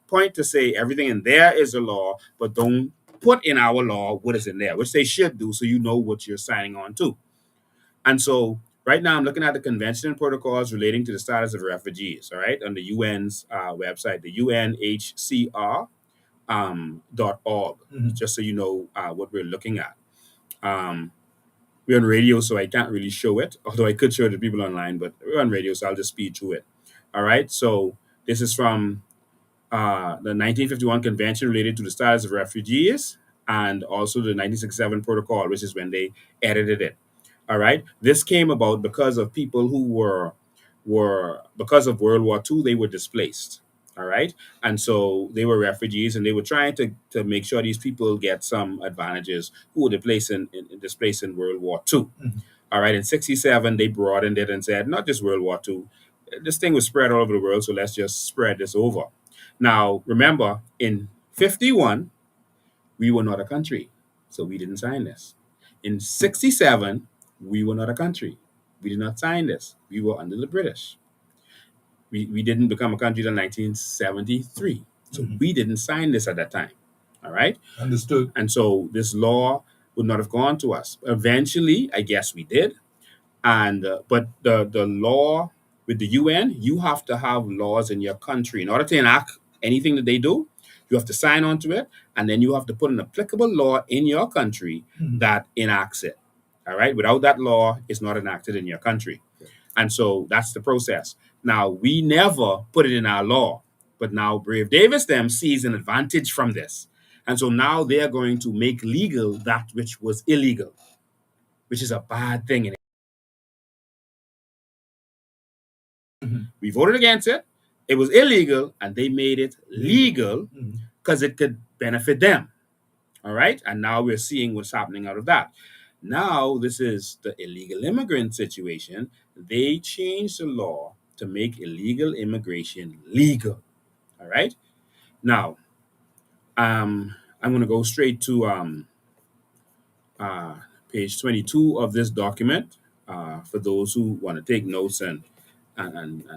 point to say everything in there is a law, but don't put in our law what is in there, which they should do so you know what you're signing on to. And so right now I'm looking at the convention and protocols relating to the status of refugees, all right, on the UN's website, the UNHCR .org, just so you know what we're looking at. We're on radio, so I can't really show it, although I could show it to people online, but we're on radio, so I'll just speed through it. All right, so this is from the 1951 Convention related to the status of refugees, and also the 1967 Protocol, which is when they edited it. All right, this came about because of people who were because of World War II, they were displaced. All right, and so they were refugees, and they were trying to make sure these people get some advantages who were displaced in World War II. All right, in '67 they broadened it and said not just World War II. This thing was spread all over the world, so let's just spread this over. Now, remember, in 51, we were not a country, so we didn't sign this. In 67, we were not a country. We did not sign this. We were under the British. We didn't become a country until 1973. So we didn't sign this at that time. All right? Understood. And so this law would not have gone to us. Eventually, I guess we did. And but the law with the UN, you have to have laws in your country in order to enact anything that they do. You have to sign on to it, and then you have to put an applicable law in your country that enacts it. All right. Without that law, it's not enacted in your country, and so that's the process. Now we never put it in our law, but now Brave Davis them sees an advantage from this, and so now they are going to make legal that which was illegal, which is a bad thing in We voted against it. It was illegal, and they made it legal because it could benefit them. All right. And now we're seeing what's happening out of that. Now, this is the illegal immigrant situation. They changed the law to make illegal immigration legal. All right. Now, I'm going to go straight to page 22 of this document for those who want to take notes and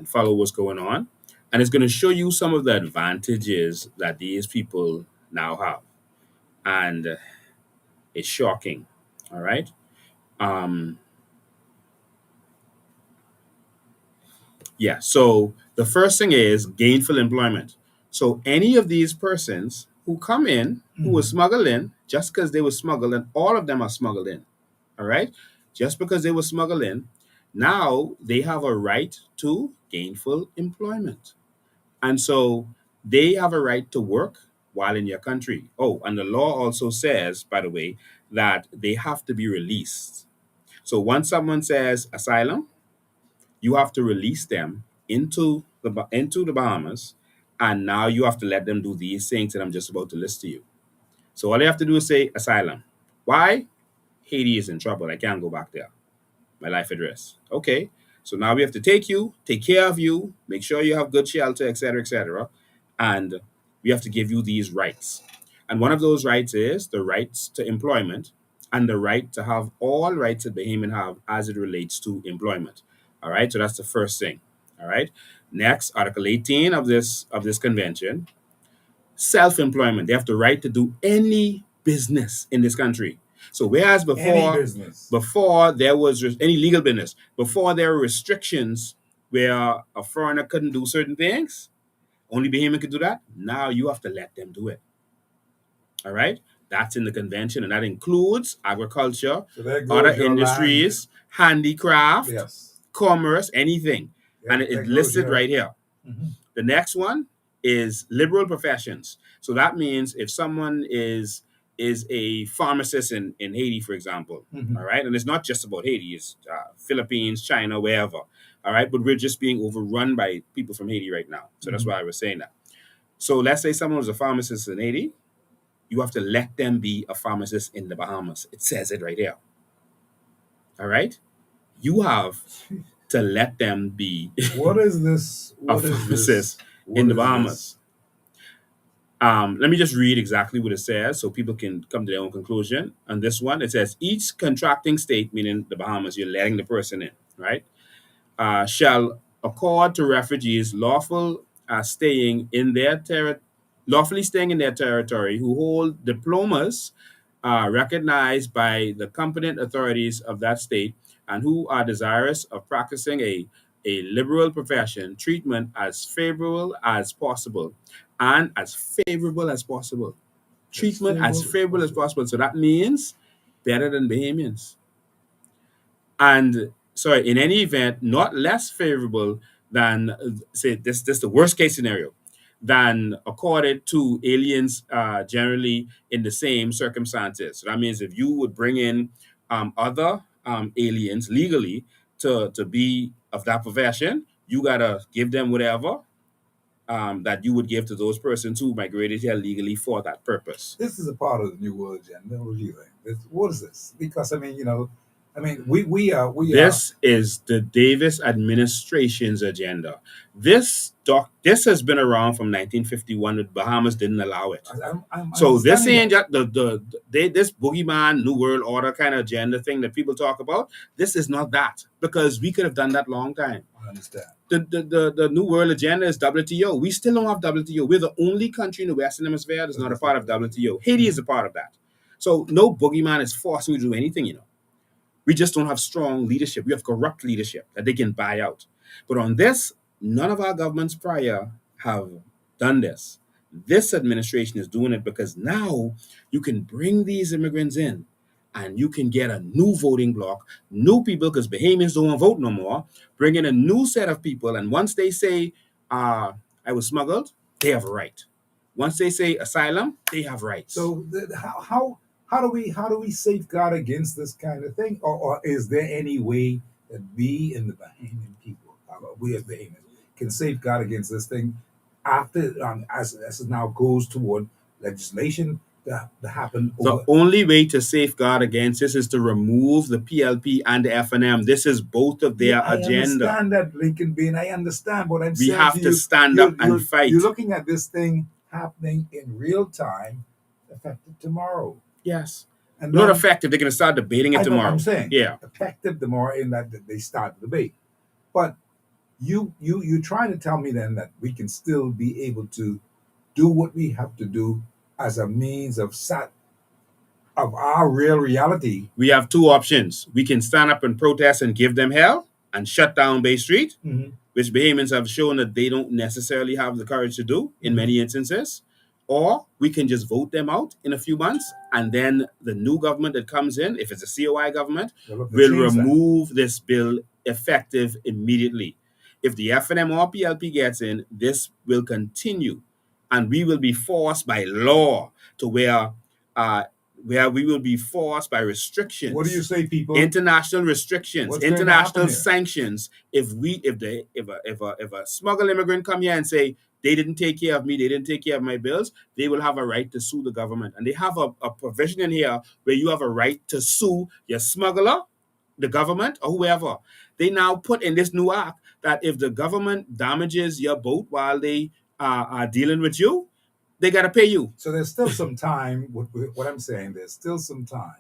follow what's going on. And it's going to show you some of the advantages that these people now have. And it's shocking. All right. Yeah. So the first thing is gainful employment. So any of these persons who come in, who were smuggled in, just because they were smuggled in, all of them are smuggled in. All right. Just because they were smuggled in, now they have a right to gainful employment. And so they have a right to work while in your country. Oh, and the law also says, by the way, that they have to be released. So once someone says asylum, you have to release them into the Bahamas, and now you have to let them do these things that I'm just about to list to you. So all you have to do is say asylum. Why? Haiti is in trouble. I can't go back there. My life address. Okay. So now we have to take you, take care of you, make sure you have good shelter, etc., etc. And we have to give you these rights. And one of those rights is the rights to employment and the right to have all rights that Bahamian have as it relates to employment. All right. So that's the first thing. All right. Next, Article 18 of this convention, self-employment. They have the right to do any business in this country. So whereas before there was any legal business, before there were restrictions where a foreigner couldn't do certain things, only Bahamian could do that. Now you have to let them do it. All right, that's in the convention, and that includes agriculture, So there goes other your industries, handicraft, Yes. commerce, anything. Yeah, and it that lists goes, it yeah. right here. The next one is liberal professions. So that means if someone is a pharmacist in Haiti, for example, all right, and it's not just about Haiti, it's Philippines, China, wherever, all right, but we're just being overrun by people from Haiti right now. So that's why I was saying that. So let's say someone was a pharmacist in Haiti, you have to let them be a pharmacist in the Bahamas. It says it right here. All right, you have to let them be What is this? a What is this? pharmacist in What the is Bahamas. this? Let me just read exactly what it says so people can come to their own conclusion. On this one, it says each contracting state, meaning the Bahamas, you're letting the person in, right? Shall accord to refugees lawfully staying in their territory who hold diplomas recognized by the competent authorities of that state and who are desirous of practicing a liberal profession treatment as favorable as possible and as favorable as possible. Treatment as favorable as possible. So that means better than Bahamians. And sorry, in any event, not less favorable than say this the worst case scenario than accorded to aliens generally in the same circumstances. So that means if you would bring in other aliens legally to be of that profession, you gotta give them whatever that you would give to those persons who migrated here legally for that purpose. This is a part of the New World Agenda. What do you think? What is this? Because we are. This is the Davis administration's agenda. This has been around from 1951. The Bahamas didn't allow it. I'm So this understanding ain't just this boogeyman New World Order kind of agenda thing that people talk about. This is not that, because we could have done that long time. I understand. The New World Agenda is WTO. We still don't have WTO. We're the only country in the Western Hemisphere that's not a part of WTO. Haiti is a part of that. So no boogeyman is forcing you to do anything, We just don't have strong leadership. We have corrupt leadership that they can buy out. But on this, none of our governments prior have done this. This administration is doing it because now you can bring these immigrants in and you can get a new voting bloc, new people, because Bahamians don't want to vote no more, bring in a new set of people. And once they say, I was smuggled, they have a right. Once they say asylum, they have rights. So how do we safeguard against this kind of thing, or is there any way that we in the Bahamian people, we as Bahamians, can safeguard against this thing after as it now goes toward legislation to happen? The only way to safeguard against this is to remove the PLP and the FNM. This is both of their agenda. I understand that, Lincoln Bean. I understand what I'm We saying. have to stand up and fight. You're looking at this thing happening in real time, effective tomorrow. Yes. And not effective. They're going to start debating it tomorrow. I'm saying, yeah, effective tomorrow in that they start the debate. But you're trying to tell me then that we can still be able to do what we have to do as a means of our real reality. We have two options. We can stand up and protest and give them hell and shut down Bay Street, which Bahamians have shown that they don't necessarily have the courage to do in many instances. Or we can just vote them out in a few months, and then the new government that comes in, if it's a COI government, will remove this bill effective immediately. If the FNM or PLP gets in, this will continue, and we will be forced by law to where we will be forced by restrictions. What do you say, people? International restrictions, international sanctions. If a smuggled immigrant come here and say they didn't take care of me, they didn't take care of my bills, they will have a right to sue the government. And they have a provision in here where you have a right to sue your smuggler, the government, or whoever. They now put in this new act that if the government damages your boat while they are dealing with you, they got to pay you. So there's still some time. What I'm saying, there's still some time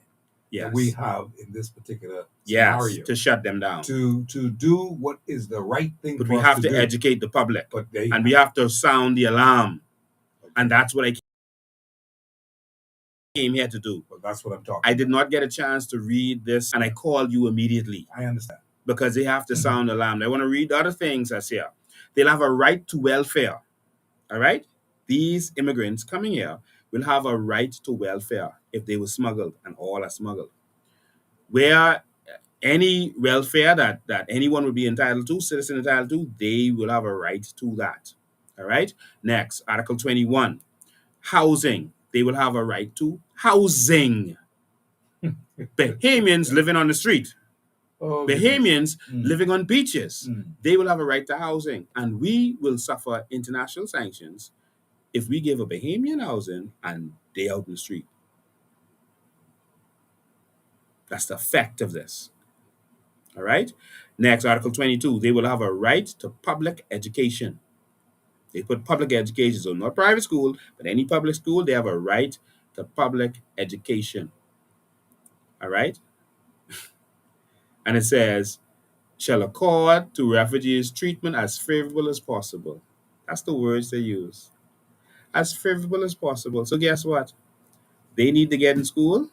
that we have in this particular scenario to shut them down, to do what is the right thing. But we have to educate the public, and we have to sound the alarm, and that's what I came here to do. Well, that's what I'm talking. I did not get a chance to read this, and I called you immediately. I understand, because they have to sound the alarm. I want to read the other things that's here. They'll have a right to welfare. All right. These immigrants coming here will have a right to welfare if they were smuggled, and all are smuggled. Where any welfare that anyone would be entitled to, citizen entitled to, they will have a right to that. All right. Next, Article 21, housing. They will have a right to housing. Bahamians living on the street, Oh, Bahamians goodness. living on beaches, Mm. they will have a right to housing. And we will suffer international sanctions if we give a Bahamian housing and they out in the street. That's the effect of this. All right. Next, Article 22, they will have a right to public education. They put public education, so not private school, but any public school, they have a right to public education. All right. And it says, shall accord to refugees treatment as favorable as possible. That's the words they use. As favorable as possible. So guess what? They need to get in school.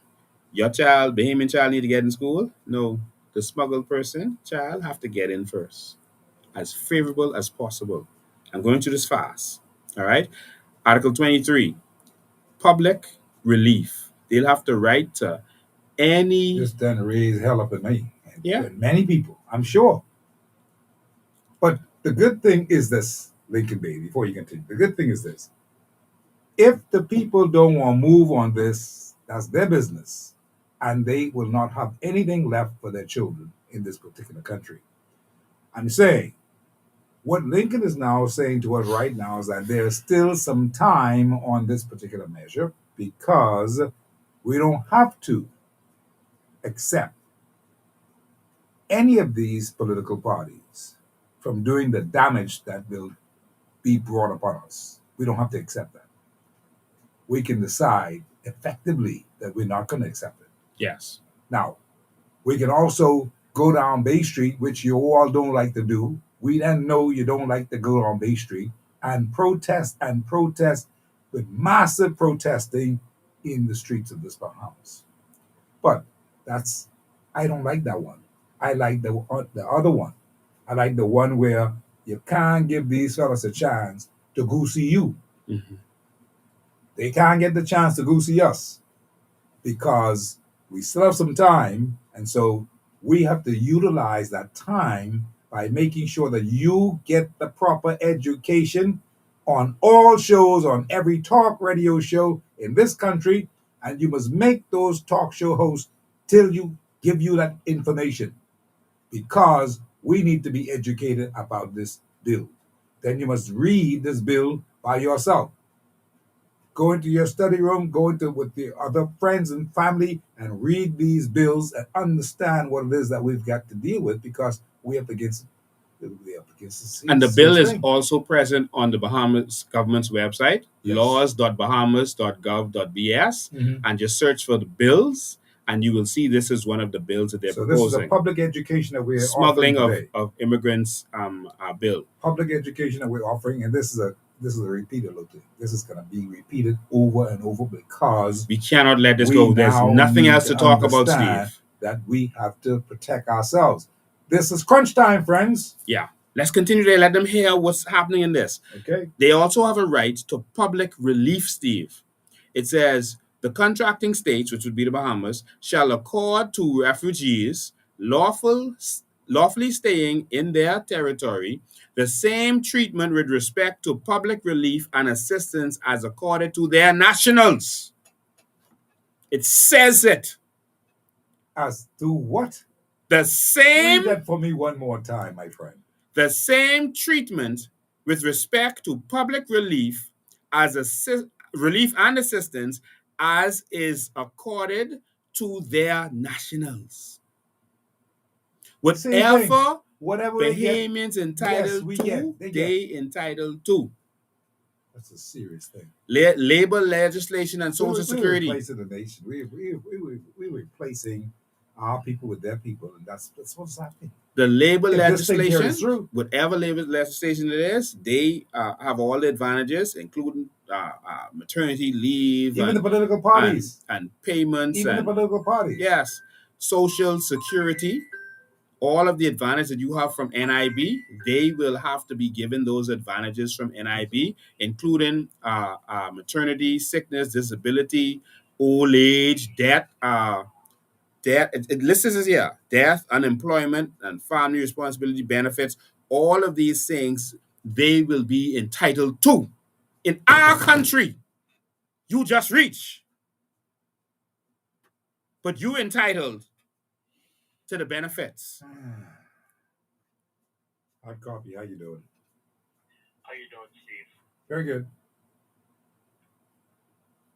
Your child, Bahamian child, need to get in school. No, the smuggled person, child, have to get in first. As favorable as possible. I'm going through this fast. All right. Article 23, public relief. They'll have the right to any. This done raise hell up in me. Yeah. And many people, I'm sure. But the good thing is this, Lincoln Bay, before you continue, the good thing is this. If the people don't want to move on this, that's their business. And they will not have anything left for their children in this particular country. I'm saying, what Lincoln is now saying to us right now is that there's still some time on this particular measure because we don't have to accept any of these political parties from doing the damage that will be brought upon us. We don't have to accept that. We can decide effectively that we're not going to accept it. Yes. Now, we can also go down Bay Street, which you all don't like to do. We then know you don't like to go on Bay Street and protest with massive protesting in the streets of this Bahamas. But I don't like that one. I like the other one. I like the one where you can't give these fellas a chance to go see you. Mm-hmm. They can't get the chance to go see us because we still have some time. And so we have to utilize that time by making sure that you get the proper education on all shows, on every talk radio show in this country. And you must make those talk show hosts till you give you that information because we need to be educated about this bill. Then you must read this bill by yourself. Go into your study room, go into with the other friends and family and read these bills and understand what it is that we've got to deal with because we're up against the And the bill is thing. also present on the Bahamas government's website, Yes. laws.bahamas.gov.bs, and just search for the bills, and you will see this is one of the bills that they're So proposing. this is a public education that we're Smuggling offering today. of immigrants bill. Public education that we're offering, and this is a repeated thing. This is going to be repeated over and over because we cannot let this we go. There's now nothing need else to talk about, understand Steve. That we have to protect ourselves. This is crunch time, friends. Yeah. Let's continue to let them hear what's happening in this. Okay. They also have a right to public relief, Steve. It says the contracting states, which would be the Bahamas, shall accord to refugees lawfully staying in their territory the same treatment with respect to public relief and assistance as accorded to their nationals. It says it. As to what? The same. Read that for me one more time, my friend. The same treatment with respect to public relief relief and assistance as is accorded to their nationals. Whatever Bahamians entitled to, they entitled to. That's a serious thing. Labor legislation and Social Security. We're replacing the nation. We're replacing our people with their people, and that's what's happening. The labor legislation, whatever labor legislation it is, they have all the advantages, including maternity leave, even the political parties, and payments, even the political parties. Yes, Social Security, all of the advantages that you have from NIB, they will have to be given those advantages from NIB, including maternity, sickness, disability, old age, death, death, it lists this here: death, unemployment, and family responsibility benefits. All of these things they will be entitled to. In our country, you just reach, but you entitled to the benefits. Hard copy. How you doing? How you doing, Steve? Very good.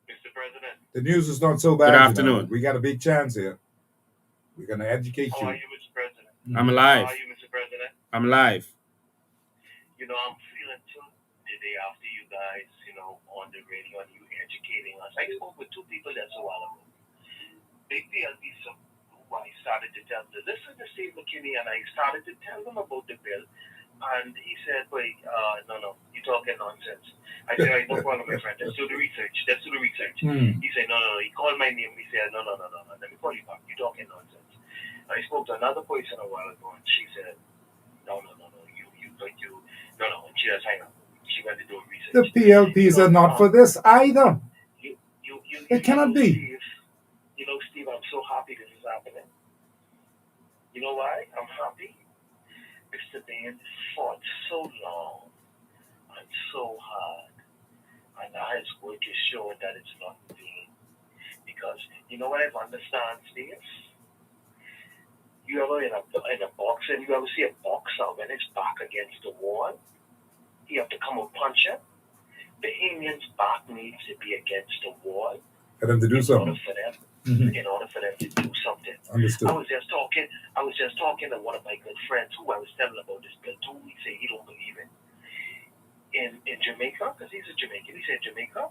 Mr. President. The news is not so bad. Good afternoon. We got a big chance here. We're going to educate How you. are you, Mr. President? I'm alive. How are you, Mr. President? I'm alive. You know, I'm feeling too the day after you guys, on the radio and you educating us. I spoke with two people that's a while ago. Big PLP, who I started to tell them, listen to Steve McKinney, and I started to tell them about the bill. And he said, wait, no, you're talking nonsense. I said, all right, no problem, my friend. Let's do the research. He said, no. He called my name. He said, no. Let me call you back. You're talking nonsense. I spoke to another person a while ago, and she said, no. And she just hang up. She went to do research. The PLPs are not for this either. It cannot be. Steve, I'm so happy this is happening. You know why? I'm happy. Mr. Bain fought so long and so hard, and now his work is showing that it's not in vain. Because you know what I've understand, Steve? You ever in a boxing, you ever see a boxer when his back against the wall? You have to come and punch him. Bahamian's back needs to be against the wall. For them to do something. In order for them to do something. Understood. I was just talking to one of my good friends who I was telling about this bill too. He said he don't believe it. In Jamaica, because he's a Jamaican, he said Jamaica,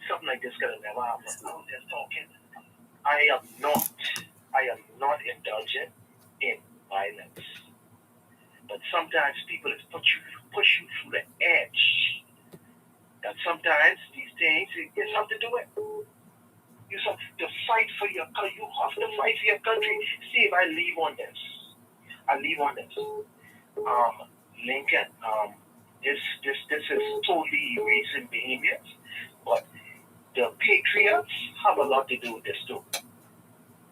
something like this could have never happened. I was just talking. I am not indulgent in violence. But sometimes people push you through the edge. That sometimes these things, you have to do it. You have to fight for your country. You have to fight for your country. See, if I leave on this. Lincoln, this is totally erasing Bahamians, but the Patriots have a lot to do with this too.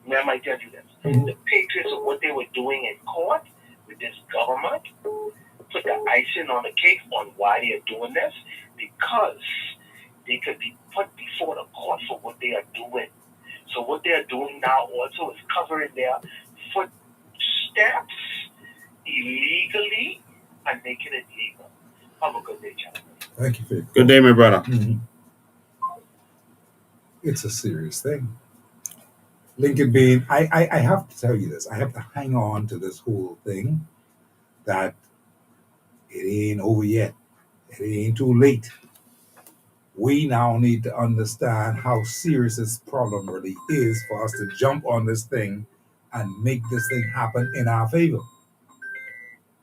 I might tell you this. The Patriots of what they were doing in court with this government put the icing on the cake on why they are doing this, because they could be put before the court for what they are doing. So what they are doing now also is covering their footsteps illegally and making it legal. Have a good day, gentlemen. Thank you, Vic. Good day, my brother. It's a serious thing. Lincoln Bean, I have to tell you this. I have to hang on to this whole thing that it ain't over yet. It ain't too late. We now need to understand how serious this problem really is for us to jump on this thing and make this thing happen in our favor.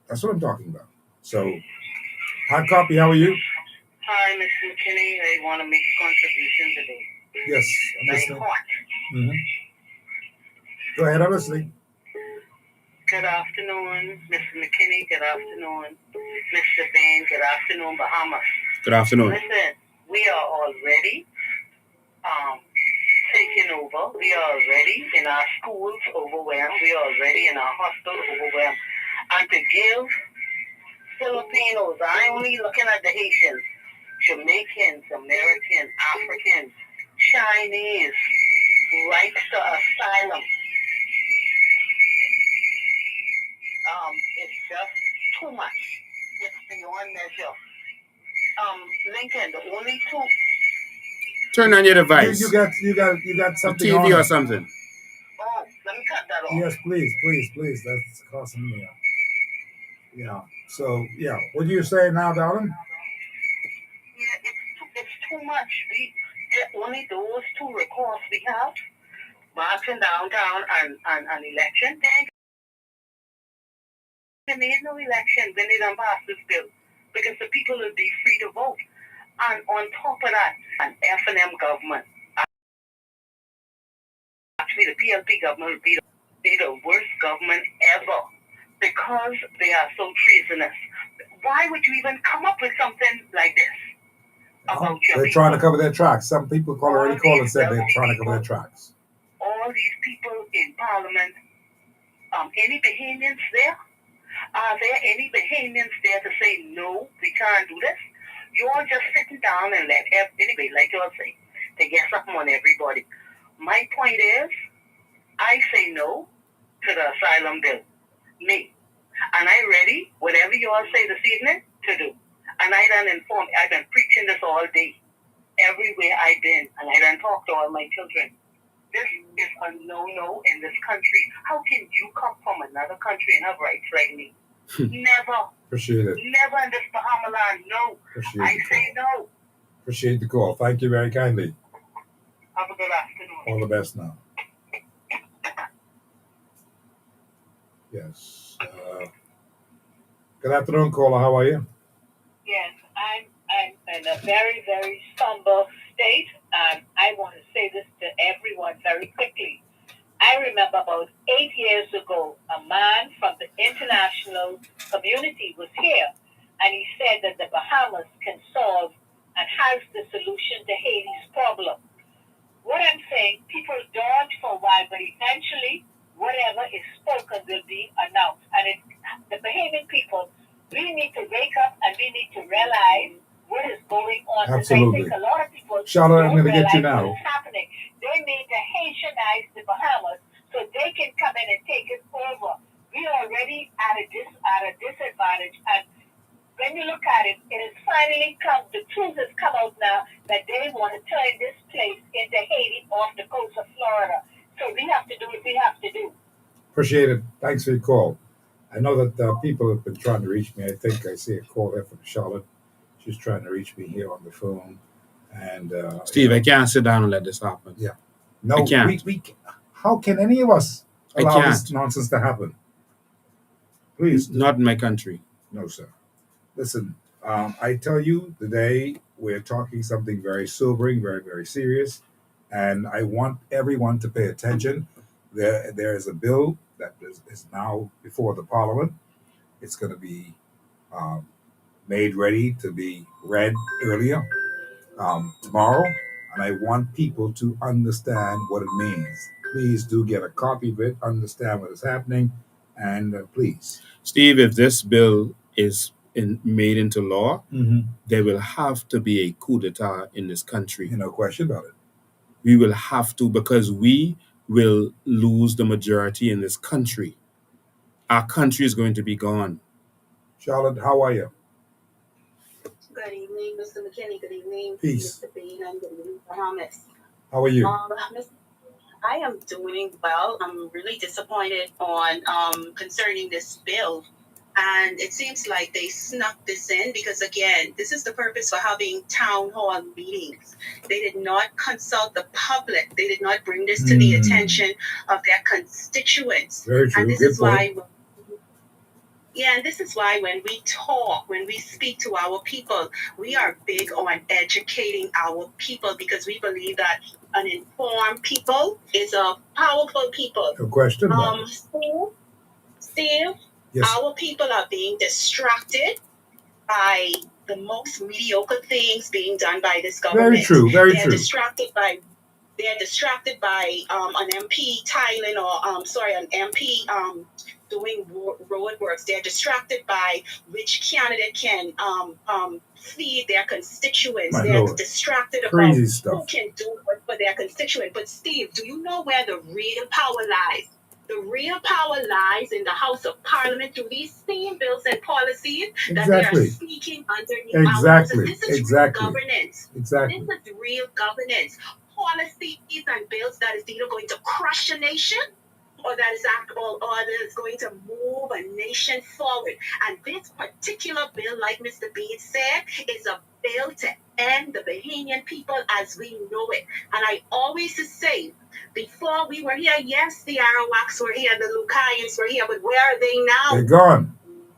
That's what I'm talking about. So, hard copy, how are you? Hi, Mr. McKinney. I want to make a contribution today. Yes, I'm Very listening. hot. Go ahead, I'm listening. Good afternoon, Mr. McKinney. Good afternoon, Mr. Bain. Good afternoon, Bahamas. Good afternoon. Listen, we are already taking over. We are already in our schools overwhelmed. We are already in our hospitals overwhelmed. And to give Filipinos, I only looking at the Haitians, Jamaicans, Americans, Africans, Chinese, rights to asylum. It's just too much. It's beyond measure. Lincoln, the only two. Turn on your device. You got something TV on or it. something. Oh, let me cut that off. Yes, please. That's costing me. Yeah. So, yeah. What are you saying now, darling? Yeah, it's too much. Only those two records we have, marching downtown and election. They made no election when they don't pass this bill, because the people will be free to vote. And on top of that, an F&M government, actually the PLP government will be the worst government ever, because they are so treasonous. Why would you even come up with something like this? They're trying to cover their tracks. Some people already called and said they're trying to cover their tracks. All these people in Parliament any Bahamians there? Are there any Bahamians there to say, no, we can't do this? You're just sitting down and let anybody, like you'll say, to get something on everybody. My point is, I say no to the asylum bill. Me. And I ready, whatever you all say this evening, to do. And I done informed, I've been preaching this all day. Everywhere I've been, and I done talked to all my children. This is a no-no in this country. How can you come from another country and have rights like me? Never. Appreciate it. Never in this Bahama land, no. Appreciate I say no. Appreciate the call. Thank you very kindly. Have a good afternoon. All the best now. Yes. Good afternoon, caller. How are you? Yes, I'm in a very, very somber state. I want to say this to everyone very quickly. I remember about 8 years ago, a man from the international community was here, and he said that the Bahamas can solve and has the solution to Haiti's problem. What I'm saying, people dodge for a while, but eventually, whatever is spoken will be announced. And the Bahamian people, we need to wake up and we need to realize what is going on. Absolutely. I think a lot of people Charlotte, I'm don't going to get you realize now. what is happening. They need to Haitianize the Bahamas so they can come in and take it over. We are already at a disadvantage, and when you look at it, it has finally come, the truth has come out now that they want to turn this place into Haiti off the coast of Florida. So we have to do what we have to do. Appreciate it. Thanks for your call. I know that people have been trying to reach me. I think I see a call there from Charlotte. She's trying to reach me here on the phone. And Steve, I can't sit down and let this happen. Yeah. No, I can't. We how can any of us I allow can't. this nonsense to happen? Please. Not in my country. No, sir. Listen, I tell you, today we're talking something very sobering, very, very serious, and I want everyone to pay attention. There is a bill that is now before the Parliament. It's going to be made ready to be read earlier tomorrow, and I want people to understand what it means. Please do get a copy of it, understand what is happening, and please. Steve, if this bill is made into law, Mm-hmm. there will have to be a coup d'etat in this country. No question about it. We will have to, because we will lose the majority in this country. Our country is going to be gone. Charlotte, how are you? Good evening, Mr. McKinney. Good evening, Peace. Mr. Bean, and good evening, Bahamas. How are you? I am doing well. I'm really disappointed on concerning this bill. And it seems like they snuck this in because, again, this is the purpose for having town hall meetings. They did not consult the public. They did not bring this to the attention of their constituents. Very true. And this Good is point. why. Yeah, and this is why when we talk, when we speak to our people, we are big on educating our people because we believe that an informed people is a powerful people. No question about it. Steve, Yes. our people are being distracted by the most mediocre things being done by this government. Very true. Very They're true. They're distracted by an MP tiling or an MP doing road works. They're distracted by which candidate can feed their constituents. My They're Lord. distracted Crazy about stuff. who can do what for their constituent. But Steve, do you know where the real power lies? The real power lies in the House of Parliament through these same bills and policies that they are Exactly. sneaking underneath Exactly. our noses. This is Exactly. real governance. Exactly. This is real governance. Policies and bills that is either going to crush a nation or that is going to move a nation forward. And this particular bill, like Mr. Bean said, is a bill to end the Bahamian people as we know it. And I always say, before we were here, yes, the Arawaks were here, the Lucayans were here, but where are they now? They're gone.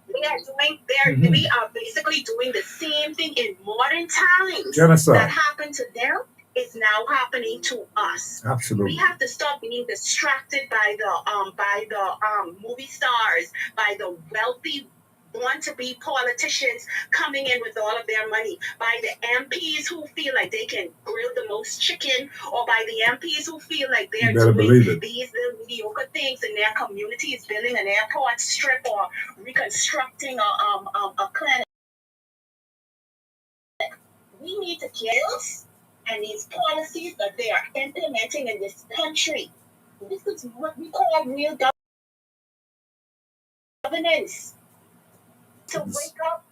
We are basically doing the same thing in modern times. Genocide. That happened to them is now happening to us. Absolutely. We have to stop being distracted by the movie stars, by the wealthy want to be politicians coming in with all of their money, by the MPs who feel like they can grill the most chicken, or by the MPs who feel like they're doing these little mediocre things in their communities, building an airport strip or reconstructing a clinic. We need to kills and these policies that they are implementing in this country. This is what we call real governance. To wake up.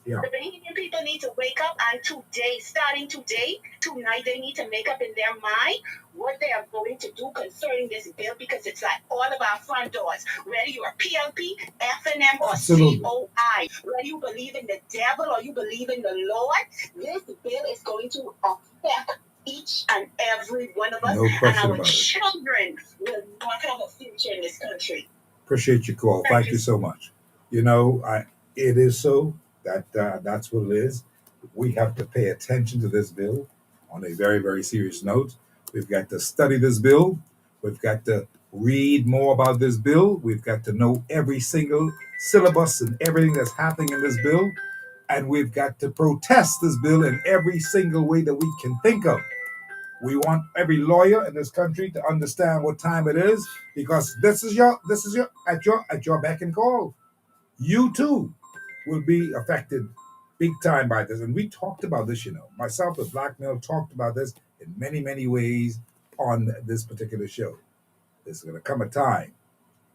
Yeah. The Bahamian people need to wake up, and today, starting today, tonight, they need to make up in their mind what they are going to do concerning this bill, because it's like all of our front doors. Whether you're PLP, FNM, or Absolutely. COI, whether you believe in the devil or you believe in the Lord, this bill is going to affect each and every one of us, No question and our about it. children will not have a future in this country. Appreciate your call. Thank you so much. You know, it is so that's what it is. We have to pay attention to this bill on a very, very serious note. We've got to study this bill. We've got to read more about this bill. We've got to know every single syllabus and everything that's happening in this bill. And we've got to protest this bill in every single way that we can think of. We want every lawyer in this country to understand what time it is, because this is your at your beck and call. You too will be affected big time by this. And we talked about this, myself with Blackmail talked about this in many, many ways on this particular show. There's going to come a time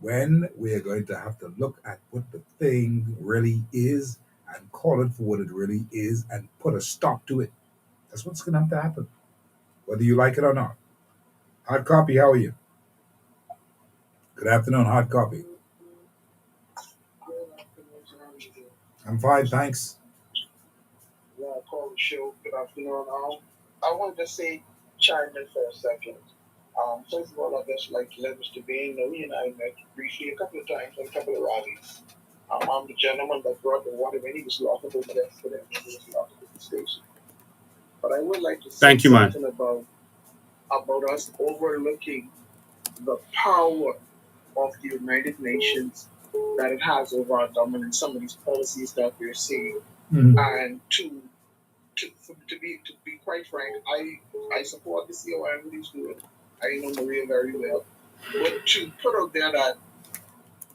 when we are going to have to look at what the thing really is and call it for what it really is and put a stop to it. That's what's going to have to happen, whether you like it or not. Hard copy, how are you? Good afternoon, hard copy. I'm fine, thanks. Yeah, I call the show. Good afternoon. I wanted to say, chime in for a second. First of all, I'd just like to let Mr. Bain know he and I met briefly a couple of times at a couple of rallies. I'm the gentleman that brought the water when he was locked up over there for them when he was locked up at the station. But I would like to say something about us overlooking the power of the United Nations that it has over our government and some of these policies that we're seeing. Mhm. And to be quite frank, I support the COI and what he's doing. I know Maria very well. But to put out there that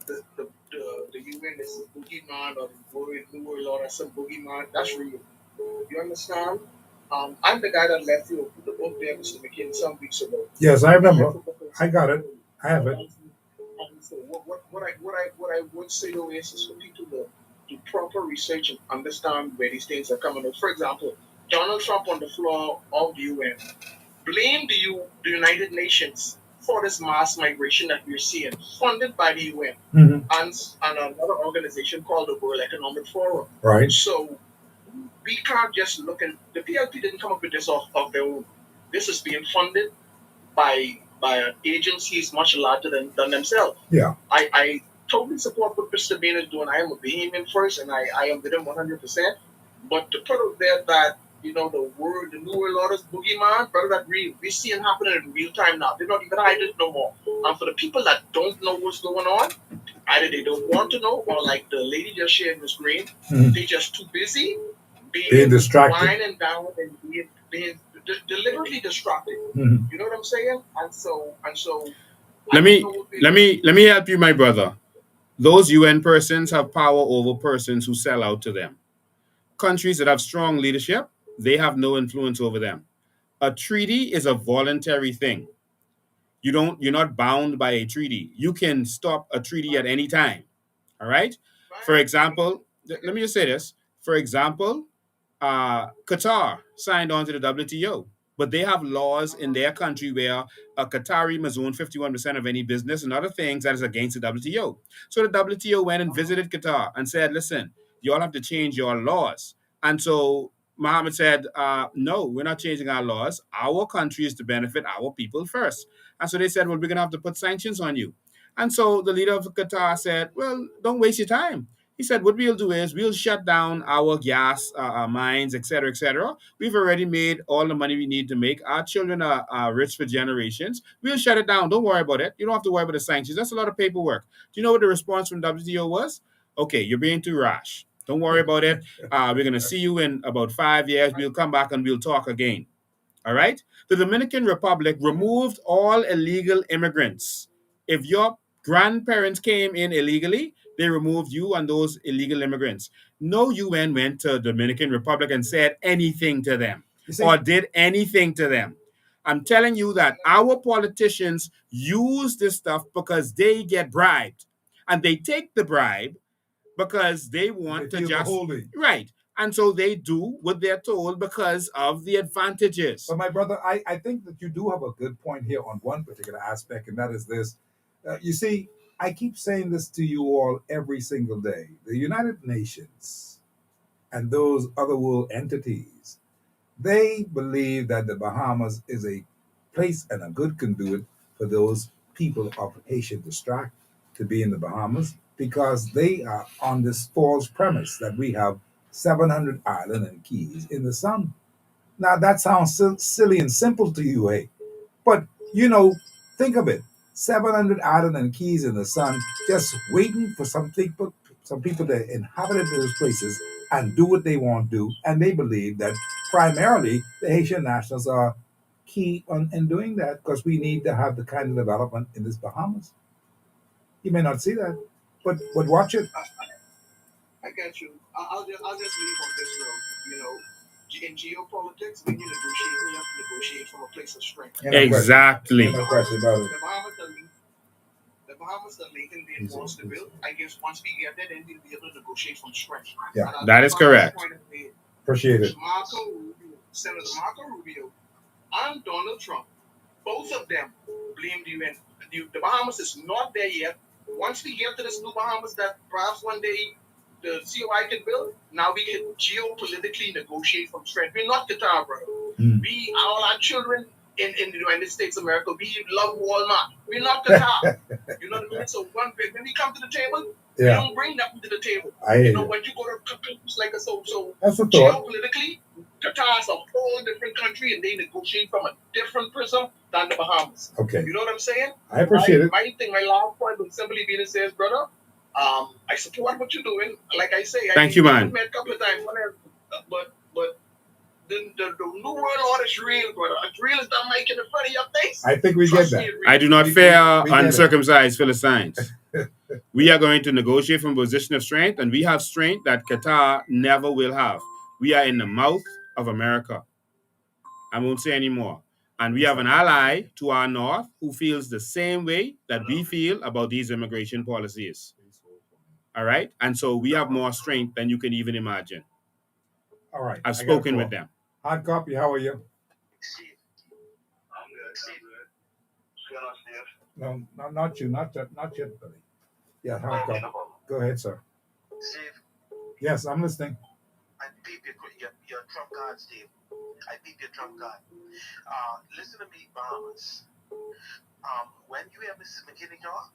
the UN is a boogeyman or the New World Order is some boogeyman, that's real. You understand? I'm the guy that left you the book there, Mr. McKinney, some weeks ago. Yes, I remember. I got it. I have it. And so what I would say though is for people to do proper research and understand where these things are coming up. For example, Donald Trump on the floor of the UN blamed the United Nations for this mass migration that we're seeing, funded by the UN and another organization called the World Economic Forum. Right. So we can't just look at the PLP didn't come up with this of their own. This is being funded by agencies much larger than themselves. Yeah. I totally support what Mr. Bain is doing. I am a Bahamian first, and I am with him 100%. But to put out there that, the New World Order's boogeyman, brother, that we seeing happening in real time now. They're not even hiding it no more. And for the people that don't know what's going on, either they don't want to know, or like the lady just shared in the screen, they're just too busy being distracted, winding down and being deliberately distracted. Mm-hmm. You know what I'm saying? And so. Let me help you, my brother. Those UN persons have power over persons who sell out to them. Countries that have strong leadership, they have no influence over them. A treaty is a voluntary thing. You're not bound by a treaty. You can stop a treaty at any time. All right? For example, let me just say this. For example, Qatar signed on to the WTO, but they have laws in their country where a Qatari must own 51% of any business and other things that is against the WTO. So the WTO went and visited Qatar and said, listen, you all have to change your laws. And so Mohammed said, no, we're not changing our laws. Our country is to benefit our people first. And so they said, well, we're going to have to put sanctions on you. And so the leader of Qatar said, well, don't waste your time. He said, what we'll do is we'll shut down our gas mines, et cetera, et cetera. We've already made all the money we need to make. Our children are rich for generations. We'll shut it down. Don't worry about it. You don't have to worry about the sanctions. That's a lot of paperwork. Do you know what the response from WTO was? Okay, you're being too rash. Don't worry about it. We're going to see you in about 5 years. We'll come back and we'll talk again. All right? The Dominican Republic removed all illegal immigrants. If your grandparents came in illegally, they removed you and those illegal immigrants. No UN went to Dominican Republic and said anything to them or did anything to them. I'm telling you that our politicians use this stuff because they get bribed. And they take the bribe because they want to just right. And so they do what they're told because of the advantages. But my brother, I think that you do have a good point here on one particular aspect, and that is this. You see, I keep saying this to you all every single day. The United Nations and those other world entities, they believe that the Bahamas is a place and a good conduit for those people of Haitian distract to be in the Bahamas because they are on this false premise that we have 700 islands and keys in the sun. Now that sounds silly and simple to you, hey? But think of it: 700 islands and keys in the sun, just waiting for some people to inhabit those places and do what they want to do. And they believe that primarily the Haitian nationals are key in doing that because we need to have the kind of development in this Bahamas. You may not see that, but watch it. I got you. I'll just leave on this note. In geopolitics, when you negotiate, you have to negotiate from a place of strength. Exactly. No question about it. The Bahamas done making the wants to build. I guess once we get there, then we'll be able to negotiate from strength. Yeah, that is correct. Appreciate it. Senator Marco Rubio and Donald Trump, both of them blamed you in. The Bahamas is not there yet. Once we get to this new Bahamas that perhaps one day the COI can build, now we can geopolitically negotiate from strength. We're not Qatar, bro. We, all our children in the United States of America, we love Walmart. We're not Qatar. You know what I mean? So when we come to the table, we don't bring nothing to the table. When you go to countries like us, so geopolitically, Qatar is a whole different country, and they negotiate from a different prism than the Bahamas. Okay. You know what I'm saying? I appreciate it. My last point would simply be to say, brother, I support what you're doing. Like I say, thank you, man. We met a couple of times, but the new world order is real, brother. It's real as that mic in the front of your face. I think we get that. I do not fear uncircumcised Philistines. We are going to negotiate from a position of strength, and we have strength that Qatar never will have. We are in the mouth of America. I won't say any more. And we have an ally to our north who feels the same way that we feel about these immigration policies. All right? And so we have more strength than you can even imagine. All right. I've spoken with them. Hard copy, how are you? I'm good. No, not you, not yet, buddy. Yeah, hard copy. Go ahead, sir. Steve. Yes, I'm listening. I peep your Trump card, Steve. I peep your Trump card. Listen to me, Bahamas. When you hear Mrs. McKinney talk,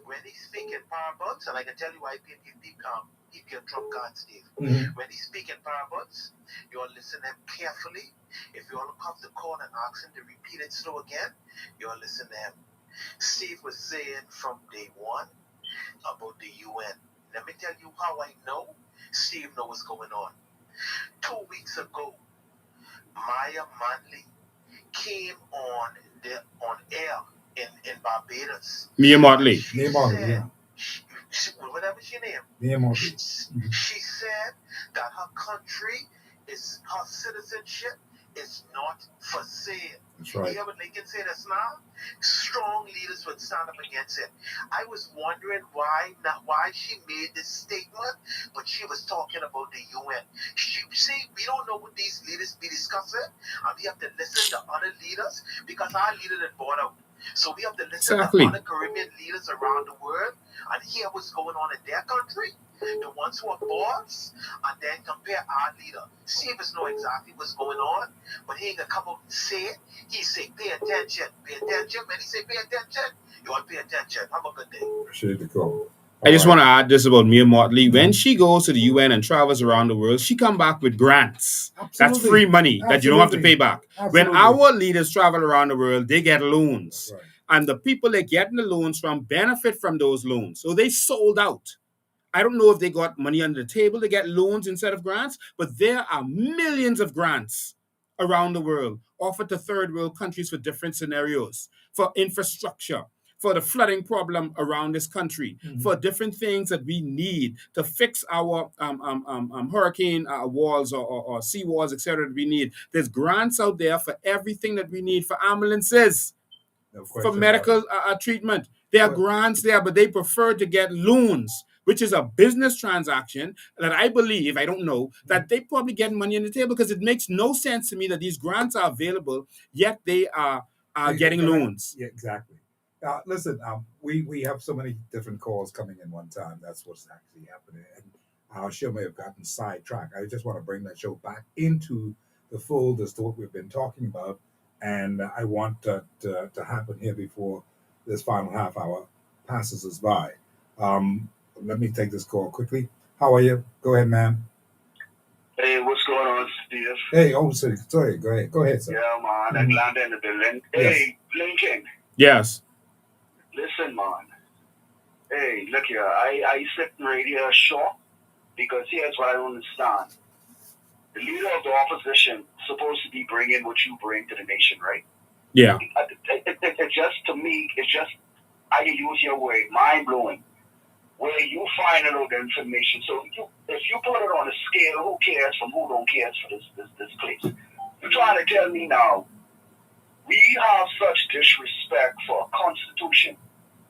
when he speak in parables, and I can tell you why peep your Trump card, Steve. Mm-hmm. When he speak in parables, you'll listen to him carefully. If you all come to call and ask him to repeat it slow again, you'll listen to him. Steve was saying from day one about the UN. Let me tell you how I know Steve knows what's going on. 2 weeks ago, Maya Manley came on air in Barbados. Mia Motley. Whatever she named. Mia Motley. She said that her country her citizenship is not for sale. That's right. You hear what Lincoln said just now? Strong leaders would stand up against it. I was wondering why she made this statement, but she was talking about the UN. See, we don't know what these leaders be discussing, and we have to listen to other leaders because our leaders are bought out. So we have to listen to other Caribbean leaders around the world and hear what's going on in their country, the ones who are boss, and then compare our leader. See if it's know exactly what's going on, but he ain't gonna come out and say it. He say, pay attention, pay attention. When he say pay attention, you all pay attention. Have a good day. Appreciate the call. I just want to add this about Mia Motley. When she goes to the UN and travels around the world, she come back with grants. Absolutely. That's free money that you don't have to pay back. Absolutely. When our leaders travel around the world, they get loans. Right. And the people they're getting the loans from benefit from those loans. So they sold out. I don't know if they got money under the table to get loans instead of grants, but there are millions of grants around the world offered to third world countries for different scenarios, for infrastructure, for the flooding problem around this country, for different things that we need to fix our hurricane walls or sea walls, etc. that we need. There's grants out there for everything that we need, for ambulances, No for question medical treatment. There are grants there, but they prefer to get loans, which is a business transaction that I believe, I don't know, that they probably get money on the table, because it makes no sense to me that these grants are available, yet they are getting loans. Yeah, exactly. Listen, we have so many different calls coming in one time. That's what's actually happening. And our show may have gotten sidetracked. I just want to bring that show back into the fold as to what we've been talking about. And I want that to happen here before this final half hour passes us by. Let me take this call quickly. How are you? Go ahead, ma'am. Hey, what's going on, Steve? Hey, sorry. Go ahead, sir. Yeah, man. Atlanta in the building. Yes. Hey, Lincoln. Yes. Listen, man. Hey, look here. I sit right here short because here's what I don't understand. The leader of the opposition supposed to be bringing what you bring to the nation, right? Yeah. It just, to me, it's just, I can use your word, mind-blowing, where you find out the information. So if you put it on a scale, who cares from who don't care for this place? You're trying to tell me now, we have such disrespect for a constitution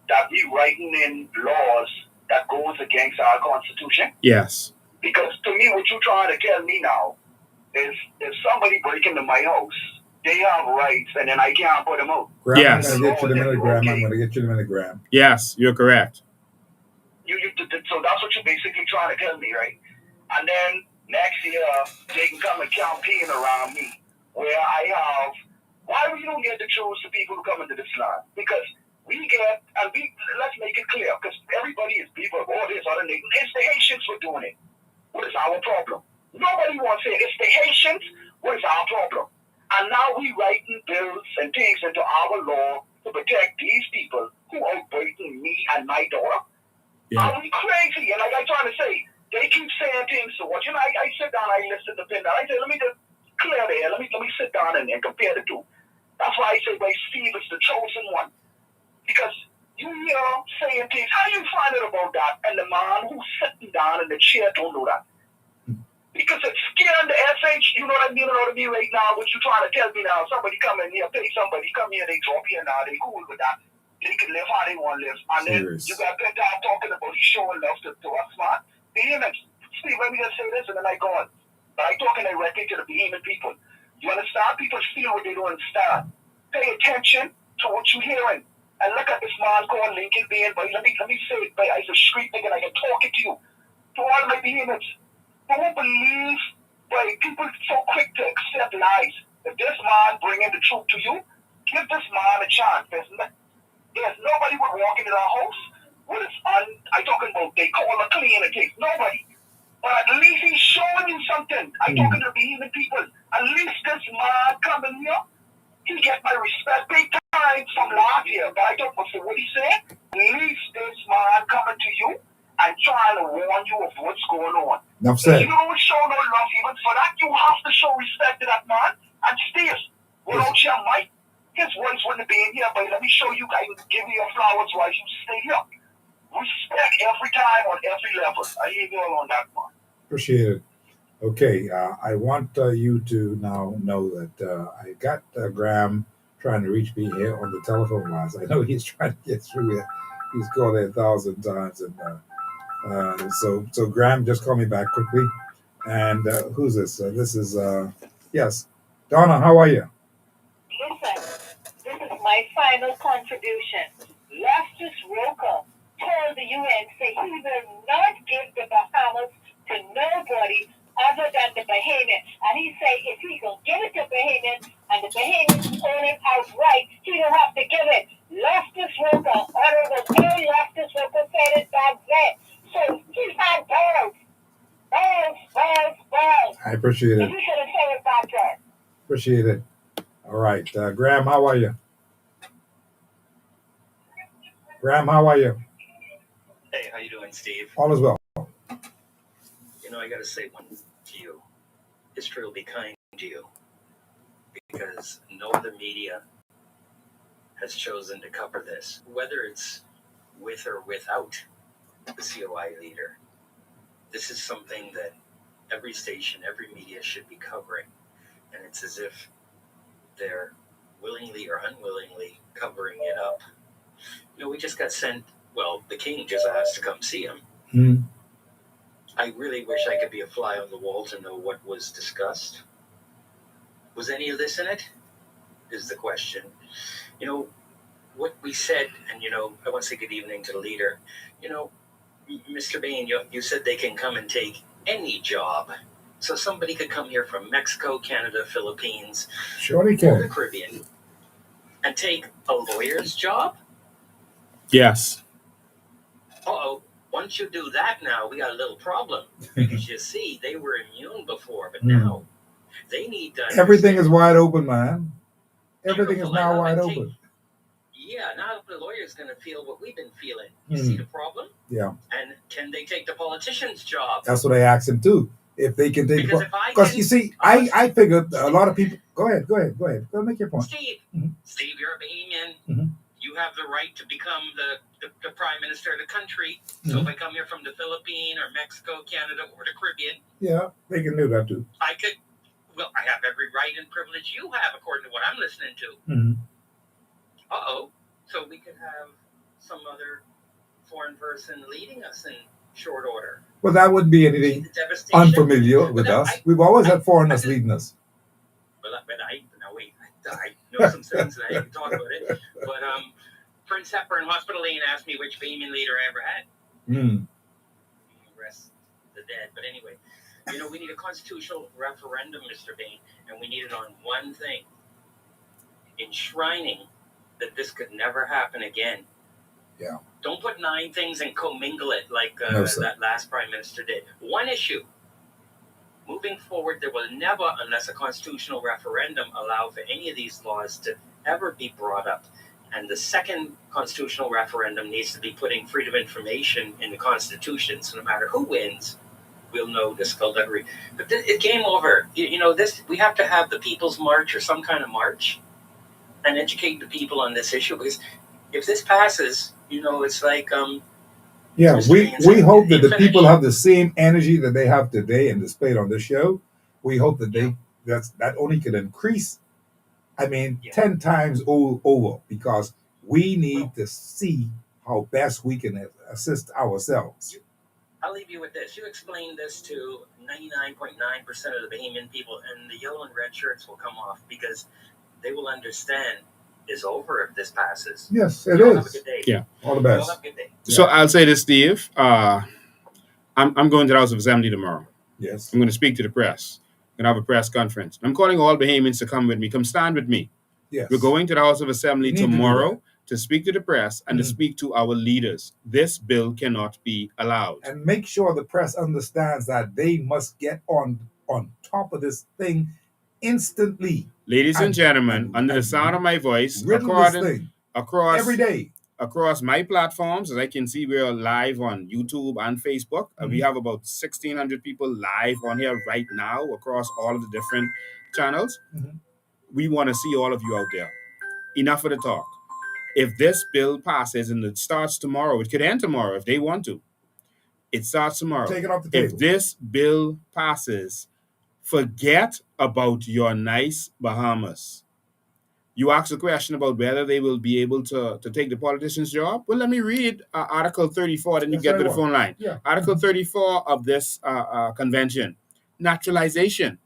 that we writing in laws that goes against our constitution? Yes. Because to me, what you're trying to tell me now is if somebody break into my house, they have rights, and then I can't put them out. Graham, Yes. I'm going to get you the milligram. I'm going to get you the milligram. Yes, you're correct. So that's what you're basically trying to tell me, right? And then next year, they can come and campaign around me, where I have. Why we don't get to choose the people who come into this land? Because we get, and let's make it clear, because everybody is people of all this other nation. It's the Haitians for doing it. What is our problem? Nobody wants it. It's the Haitians. What is our problem? And now we writing bills and things into our law to protect these people who are breaking me and my daughter. Yeah. Are we crazy? And like I'm trying to say, they keep saying things to what, I sit down, I listen to them, I say, let me just clear the air, let me sit down and compare the two. That's why I say, Steve is the chosen one. Because you hear saying things, how you find out about that? And the man who's sitting down in the chair don't know that. Because it's scaring the SH, you know what I mean right now, what you trying to tell me now, somebody come in here, pay somebody, come here, they drop here now, they cool with that. They can live how they want to live. And then you got that guy talking about he's showing love to us, man. Behemoths. Steve, let me just say this and then I go on. But I talking directly to the behemoth people. You understand? People feel what they don't understand. Pay attention to what you're hearing. And look at this man called Lincoln being, but let me say it, but as a street nigga, and I can talk it to you. To all my behemoths. Who believe, but people so quick to accept lies. If this man bringing the truth to you, give this man a chance. There's nobody would walk into our house with I talking about they call a clean a case. Nobody. But at least he's showing you something. I talking to the behemoth people. At least this man coming here, he get my respect big time from last year. But I don't know what he said. At least this man coming to you and trying to warn you of what's going on. Enough said. If you don't show no love even for that, you have to show respect to that man. And Steve, without your mic, his voice wouldn't be in here, but let me show you guys, give you your flowers while you stay here. Respect every time on every level. I hear you all on that one. Appreciate it. Okay, I want you to now know that I got Graham trying to reach me here on the telephone lines. I know he's trying to get through here. He's called it 1,000 times, and so Graham, just call me back quickly. And who's this? This is yes, Donna. How are you? Listen, this is my final contribution. Justice Roker told the UN say he will not give the Bahamas to nobody other than the Bahamians. And he say if he can give it to Bahamians and the Bahamians own it outright, he don't have to give it. Justice Roker, Honorable A. Justice Roker said it back then. So he had balls. I appreciate it. You should have said it back then. Appreciate it. All right, Graham, how are you? Graham, how are you? Hey, how you doing, Steve? All is well. I got to say one to you. History will be kind to you because no other media has chosen to cover this, whether it's with or without the COI leader. This is something that every station, every media should be covering. And it's as if they're willingly or unwillingly covering it up. We just got sent, the king just asked to come see him. Mm. I really wish I could be a fly on the wall to know what was discussed. Was any of this in it? Is the question. What we said, and I want to say good evening to the leader. Mr. Bain, you said they can come and take any job. So somebody could come here from Mexico, Canada, Philippines, Sure they or the can. Caribbean and take a lawyer's job? Yes. Uh-oh. Once you do that now, we got a little problem. Because you see, they were immune before, but now they need to Everything is wide open, man. Everything is Beautiful. I now love wide it. open. Yeah, now the lawyer's going to feel what we've been feeling. You see the problem? Yeah. And can they take the politician's job? That's what I asked him too. If they can take, Because if I because can- you see, I figured a lot of people. Go ahead. Go make your point. Steve, Steve, you're a Bahamian. Mhm. You have the right to become the prime minister of the country. So if I come here from the Philippines or Mexico, Canada, or the Caribbean, Yeah, they can do that too. I could. Well, I have every right and privilege you have, according to what I'm listening to. Mm-hmm. Uh-oh. So we could have some other foreign person leading us in short order. Well, that wouldn't be anything unfamiliar with us. We've always had foreigners leading us. But I know some things and I can talk about it. But Prince Hepburn Hospital Lane asked me which Bahamian leader I ever had. Rest the dead. But anyway, we need a constitutional referendum, Mr. Bain, and we need it on one thing. Enshrining that this could never happen again. Yeah. Don't put 9 things and commingle it like that last prime minister did. One issue. Moving forward, there will never, unless a constitutional referendum, allow for any of these laws to ever be brought up. And the second constitutional referendum needs to be putting freedom of information in the Constitution. So no matter who wins, we'll know the skullduggery. But it's game over. This we have to have the People's March or some kind of march and educate the people on this issue. Because if this passes, it's like yeah, we hope that the people have the same energy that they have today and displayed on this show. We hope that that only can increase. 10 times over, because we need to see how best we can assist ourselves. I'll leave you with this. You explain this to 99.9% of the Bahamian people, and the yellow and red shirts will come off because they will understand it's over if this passes. Yes, it is. is. Have a good day. Yeah. All the best. Have a good day. So I'll say this, Steve. I'm going to the House of Assembly tomorrow. Yes. I'm going to speak to the press. I'm going to have a press conference. I'm calling all Bahamians to come with me. Come stand with me. Yes. We're going to the House of Assembly tomorrow to speak to the press and to speak to our leaders. This bill cannot be allowed. And make sure the press understands that they must get on top of this thing instantly. Ladies and gentlemen, under the sound of my voice, across every day, across my platforms, as I can see, we are live on YouTube and Facebook. We have about 1,600 people live on here right now across all of the different channels. We want to see all of you out there. Enough of the talk. If this bill passes and it starts tomorrow, it could end tomorrow if they want to. It starts tomorrow. Take it off the table. If this bill passes, forget about your nice Bahamas. You asked a question about whether they will be able to take the politician's job. Well, let me read Article 34, then you get to the phone line. Yeah. Article 34 of this convention, naturalization.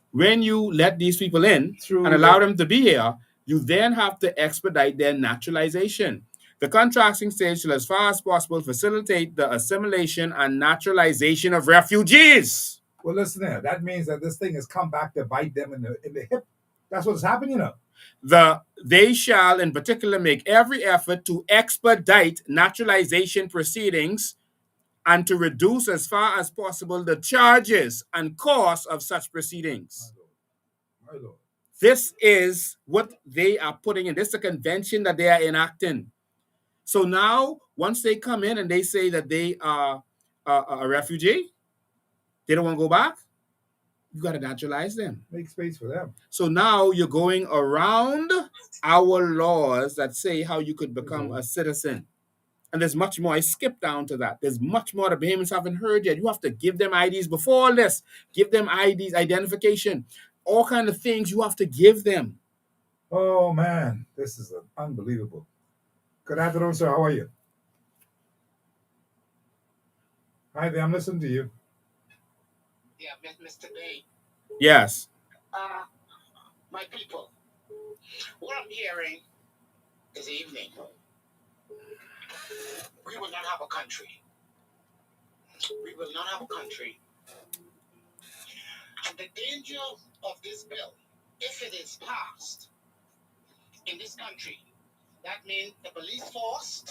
When you let these people in and allow them to be here, you then have to expedite their naturalization. The contracting stage shall, as far as possible, facilitate the assimilation and naturalization of refugees. Well, listen there. That means that this thing has come back to bite them in the hip. That's what's happening, They shall, in particular, make every effort to expedite naturalization proceedings and to reduce as far as possible the charges and costs of such proceedings. My Lord. This is what they are putting in. This is a convention that they are enacting. So now, once they come in and they say that they are a refugee. They don't want to go back. You got to naturalize them. Make space for them. So now you're going around our laws that say how you could become a citizen. And there's much more. I skipped down to that. There's much more the Bahamians haven't heard yet. You have to give them IDs before all this. Give them IDs, identification, all kind of things you have to give them. Oh, man. This is unbelievable. Good afternoon, sir. How are you? Hi there. I'm listening to you. Yeah, Mr. Bay. Yes. My people, what I'm hearing this evening, we will not have a country. We will not have a country. And the danger of this bill, if it is passed in this country, that means the police force,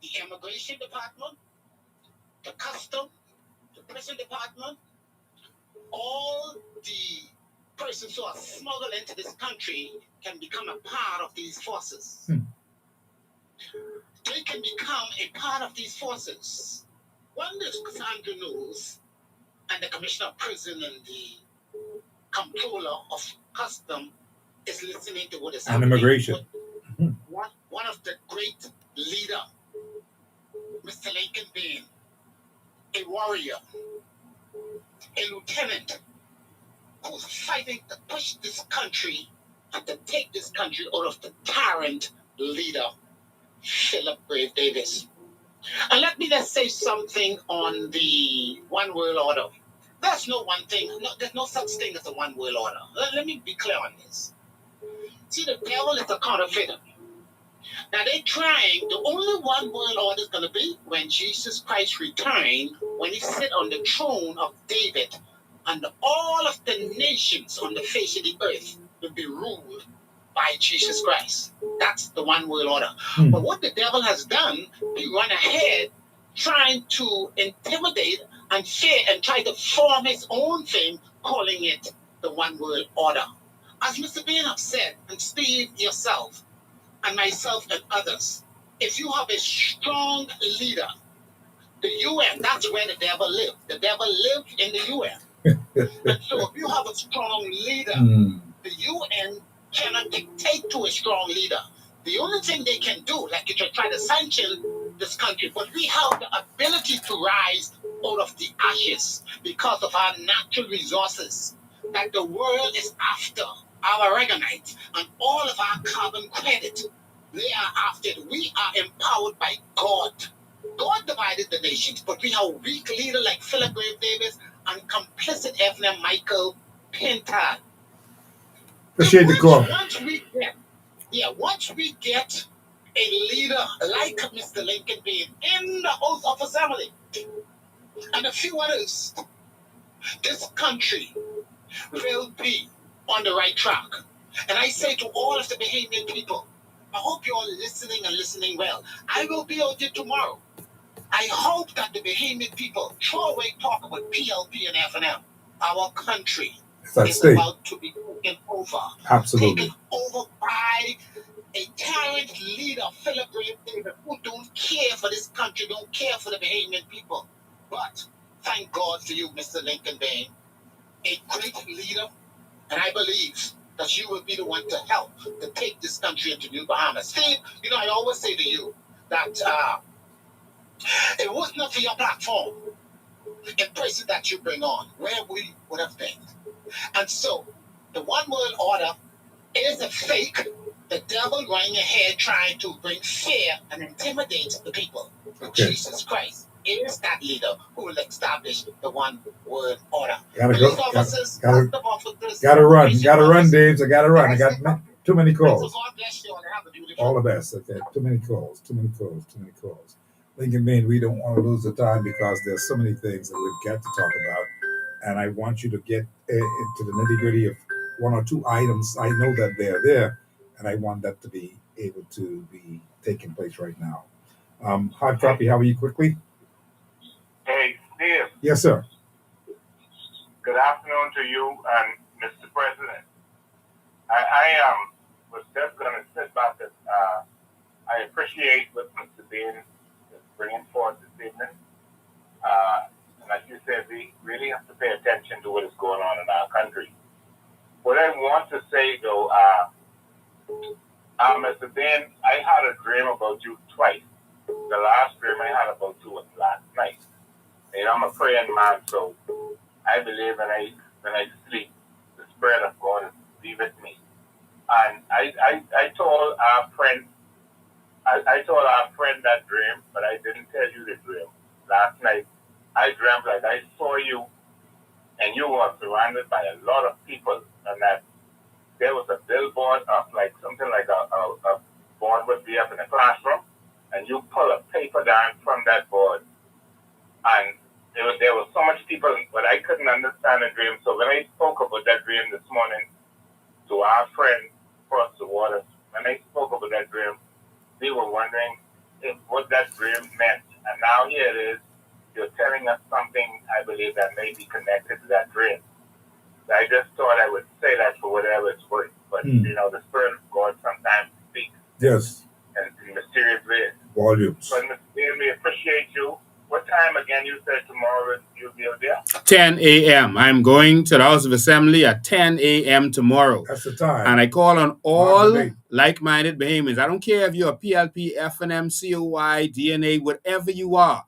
the immigration department, the custom, the prison department, all the persons who are smuggled into this country can become a part of these forces. They can become a part of these forces. When the Cassandra knows and the commissioner of prison and the comptroller of custom is listening to what is And happening. immigration. One of the great leader, Mr. Lincoln being a warrior, a lieutenant who's fighting to push this country and to take this country out of the tyrant leader, Philip Brave Davis. And let me just say something on the one world order. There's no one thing, there's no such thing as a one world order. Let me be clear on this. See, the devil is a counterfeiter. Now they're trying, the only one world order is going to be when Jesus Christ returns, when he sit on the throne of David, and all of the nations on the face of the earth will be ruled by Jesus Christ. That's the one world order. But what the devil has done, he run ahead trying to intimidate and fear and try to form his own thing, calling it the one world order. As Mr. Bean have said, and Steve yourself, and myself and others, if you have a strong leader, the UN, that's where the devil lived. The devil lived in the UN. And so if you have a strong leader, the UN cannot dictate to a strong leader. The only thing they can do, like you can try to sanction this country, but we have the ability to rise out of the ashes because of our natural resources that the world is after, our aragonite and all of our carbon credit. They are after it. We are empowered by God. God divided the nations, but we have a weak leader like Philip Brave Davis and complicit Ephraim Michael Pintard. Appreciate the call. Once we get a leader like Mr. Lincoln being in the House of Assembly and a few others, this country will be on the right track. And I say to all of the Bahamian people, I hope you're all listening and listening well. I will be out there tomorrow. I hope that the Bahamian people throw away talk about PLP and FNM. Our country is about to be taken over. Absolutely. Taken over by a tyrant leader, Philip Brave Davis, who don't care for this country, don't care for the Bahamian people. But thank God for you, Mr. Lincoln Bain, a great leader, and I believe that you will be the one to help to take this country into New Bahamas. Steve, I always say to you that it was not for your platform, in person that you bring on, where we would have been. And so, the one world order is a fake. The devil running ahead trying to bring fear and intimidate the people. But Jesus Christ is that leader who will establish the one world order. Gotta go. Gotta run, Dave. I gotta run. I got too many calls. All the best. Okay, too many calls. Lincoln Maine, we don't want to lose the time because there's so many things that we've got to talk about, and I want you to get into the nitty gritty of one or two items. I know that they're there, and I want that to be able to be taking place right now. Hard copy, how are you quickly? Hey, Steve. Yes, sir. Good afternoon to you and Mr. President. I was just going to sit back and I appreciate what Mr. Bain is bringing forth this evening. And like you said, we really have to pay attention to what is going on in our country. What I want to say though, Mr. Ben, I had a dream about you twice. The last dream I had about you was last night. And I'm a praying man, so I believe when I sleep, the Spirit of God is be with me. And I told our friend that dream, but I didn't tell you the dream. Last night I dreamt like I saw you and you were surrounded by a lot of people, and that there was a billboard of like something like a board would be up in a classroom, and you pull a paper down from that board, and there was so much people, but I couldn't understand the dream. So when I spoke about that dream this morning to our friend across the water, when I spoke about that dream, they were wondering what that dream meant, and now here it is. You're telling us something I believe that may be connected to that dream. I just thought I would say that for whatever it's worth. But, the Spirit of God sometimes speaks. Yes. In mysterious ways. Volumes. But, Mr. Dean, we appreciate you. What time again you said tomorrow you'll be out there? 10 a.m. I'm going to the House of Assembly at 10 a.m. tomorrow. That's the time. And I call on all like-minded Bahamians. I don't care if you're a PLP, FNM, COI, DNA, whatever you are.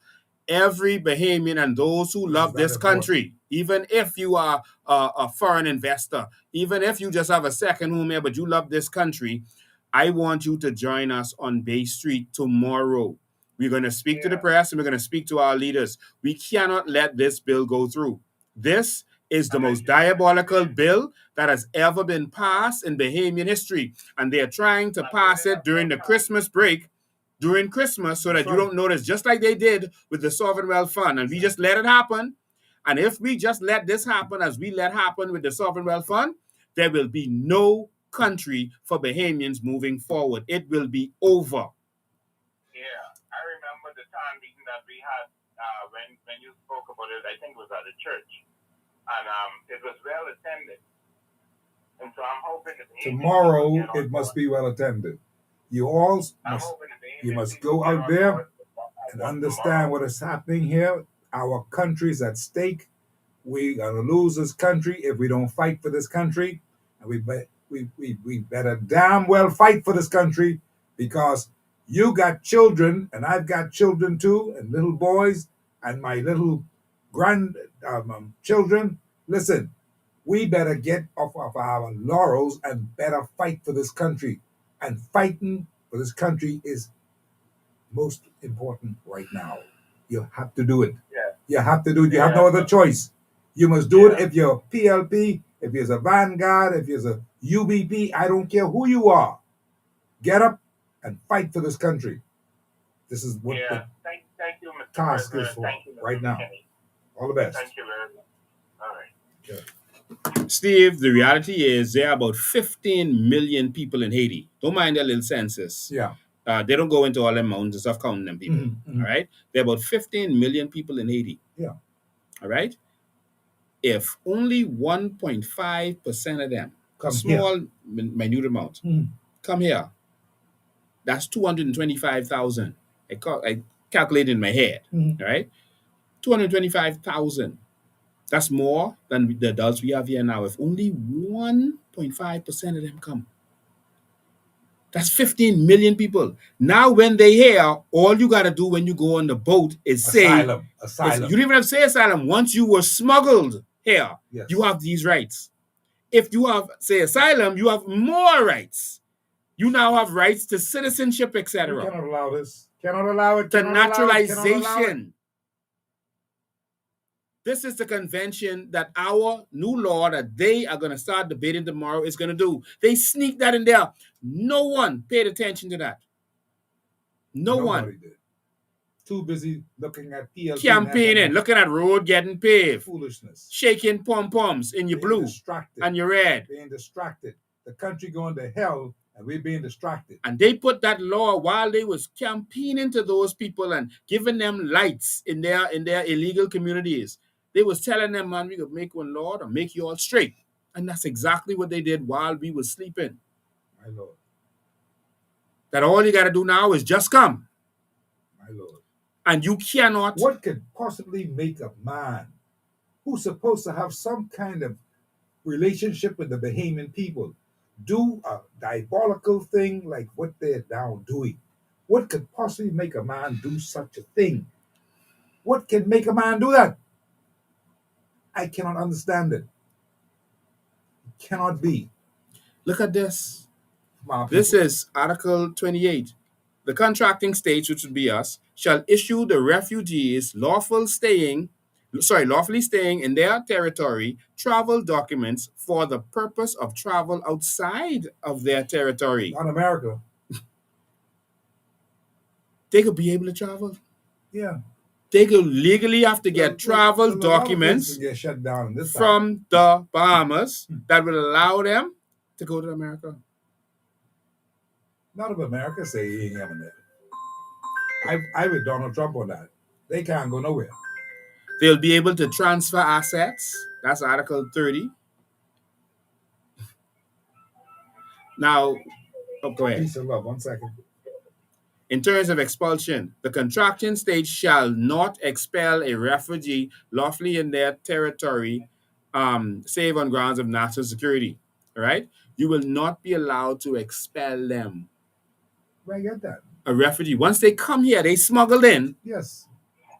Every Bahamian and those who love this country, even if you are a foreign investor, even if you just have a second home here, but you love this country, I want you to join us on Bay Street tomorrow. We're going to speak to the press and we're going to speak to our leaders. We cannot let this bill go through. This is the most diabolical bill that has ever been passed in Bahamian history. And they're trying to pass it during the Christmas break, during Christmas, so that you don't notice, just like they did with the Sovereign Wealth Fund. And we just let it happen. And if we just let this happen as we let happen with the Sovereign Wealth Fund, there will be no country for Bahamians moving forward. It will be over. Yeah, I remember the time meeting that we had when you spoke about it. I think it was at a church, and it was well attended. And so I'm hoping that tomorrow it must be well attended. You all must go out there and understand what is happening here. Our country is at stake. We're gonna lose this country if we don't fight for this country, and we better damn well fight for this country, because you got children and I've got children too, and little boys and my little children. Listen, we better get off of our laurels and better fight for this country. And fighting for this country is most important right now. You have to do it. Yeah. You have to do it. You have no other choice. You must do it if you're PLP, if you're a Vanguard, if you're a UBP. I don't care who you are. Get up and fight for this country. This is what the thank you, Mr. task is President. for right now. All the best. Thank you very much. All right. Okay. Steve, the reality is there are about 15 million people in Haiti. Don't mind their little census. Yeah. They don't go into all them mountains and stuff counting them people. All right. There are about 15 million people in Haiti. Yeah. All right. If only 1.5% of them, come small, minute amount, come here, that's 225,000. I calculated in my head. All right. 225,000. That's more than the adults we have here now. If only 1.5% of them come, that's 15 million people. Now, when they hear, all you got to do when you go on the boat is Asylum. You don't even have to say asylum. Once you were smuggled here, you have these rights. If you have, say, asylum, you have more rights. You now have rights to citizenship, etc. You cannot allow this. Cannot allow it. To naturalization. This is the convention that our new law that they are going to start debating tomorrow is going to do. They sneak that in there. No one paid attention to that. Nobody one. Did. Too busy looking at PLP campaigning, looking at road getting paved. Foolishness. Shaking pom-poms in your blue and your red. Being distracted. The country going to hell and we're being distracted. And they put that law while they was campaigning to those people and giving them lights in their illegal communities. They was telling them, man, we could make one law to make you all straight. And that's exactly what they did while we were sleeping. My Lord. That all you got to do now is just come. My Lord. And you cannot. What could possibly make a man who's supposed to have some kind of relationship with the Bahamian people do a diabolical thing like what they're now doing? What could possibly make a man do such a thing? What can make a man do that? I cannot understand it. It cannot be. Look at this. This is Article 28. The contracting states, which would be us, shall issue the refugees lawfully staying in their territory travel documents for the purpose of travel outside of their territory. Not America. They could be able to travel. Yeah. They could legally have to get travel documents get shut down this from the Bahamas that would allow them to go to America. Not if America say he ain't having that. I with Donald Trump on that. They can't go nowhere. They'll be able to transfer assets. That's Article 30. Now, go ahead. Peace and love. 1 second. In terms of expulsion, the contracting state shall not expel a refugee lawfully in their territory, save on grounds of national security. All right? You will not be allowed to expel them. I get that. A refugee, once they come here, they smuggled in. Yes.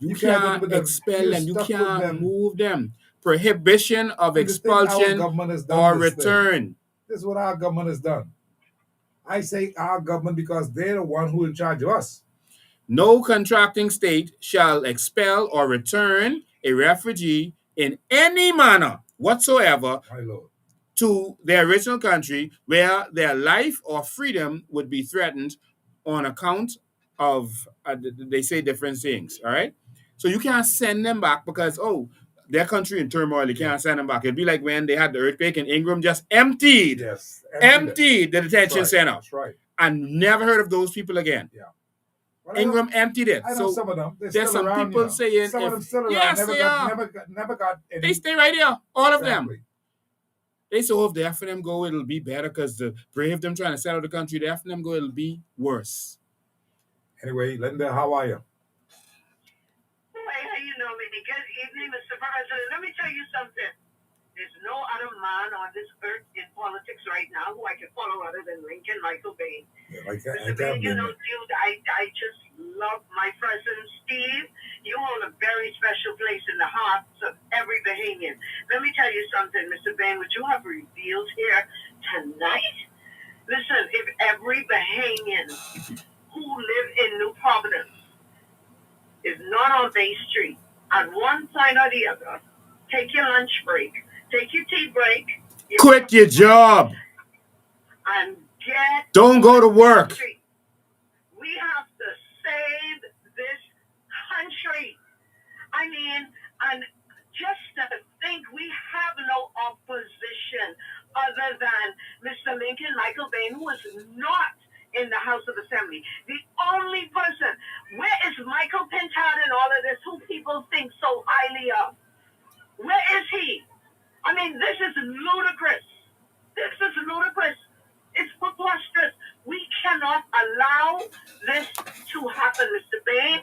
You can't expel them. You can't move them. Prohibition of expulsion or return. This is what our government has done. I say our government because they're the one who in charge of us. No contracting state shall expel or return a refugee in any manner whatsoever to their original country where their life or freedom would be threatened on account of, they say different things, all right? So you can't send them back because, their country in turmoil, you can't send them back. It'd be like when they had the earthquake in Ingram, just emptied the detention center. That's right. And never heard of those people again. Yeah. Well, Ingram emptied it. I know some of them. There's some around, people saying, some of them still around. Yes, Never got any. They stay right here, all of them. They say, if the F and them go, it'll be better because the brave them trying to settle the country, the F and them go, it'll be worse. Anyway, Linda, how are you? How you know me? Good evening, Mr. President. Let me tell you something. There's no other man on this earth in politics right now who I can follow other than Lincoln Michael Bain. Yeah, Mr. Bain, dude, I just love my president, Steve. You hold a very special place in the hearts of every Bahamian. Let me tell you something, Mr. Bain, what you have revealed here tonight. Listen, if every Bahamian who live in New Providence is not on Bay Street, on one side or the other, take your lunch break, take your tea break, quit your job, and don't go to work. We have to save this country. I mean, and just to think we have no opposition other than Mr. Lincoln Michael Bain, who is not in the House of Assembly. The only person, where is Michael Pintard in all of this, who people think so highly of? Where is he? I mean, this is ludicrous. This is ludicrous. It's preposterous. We cannot allow this to happen, Mr. Bain.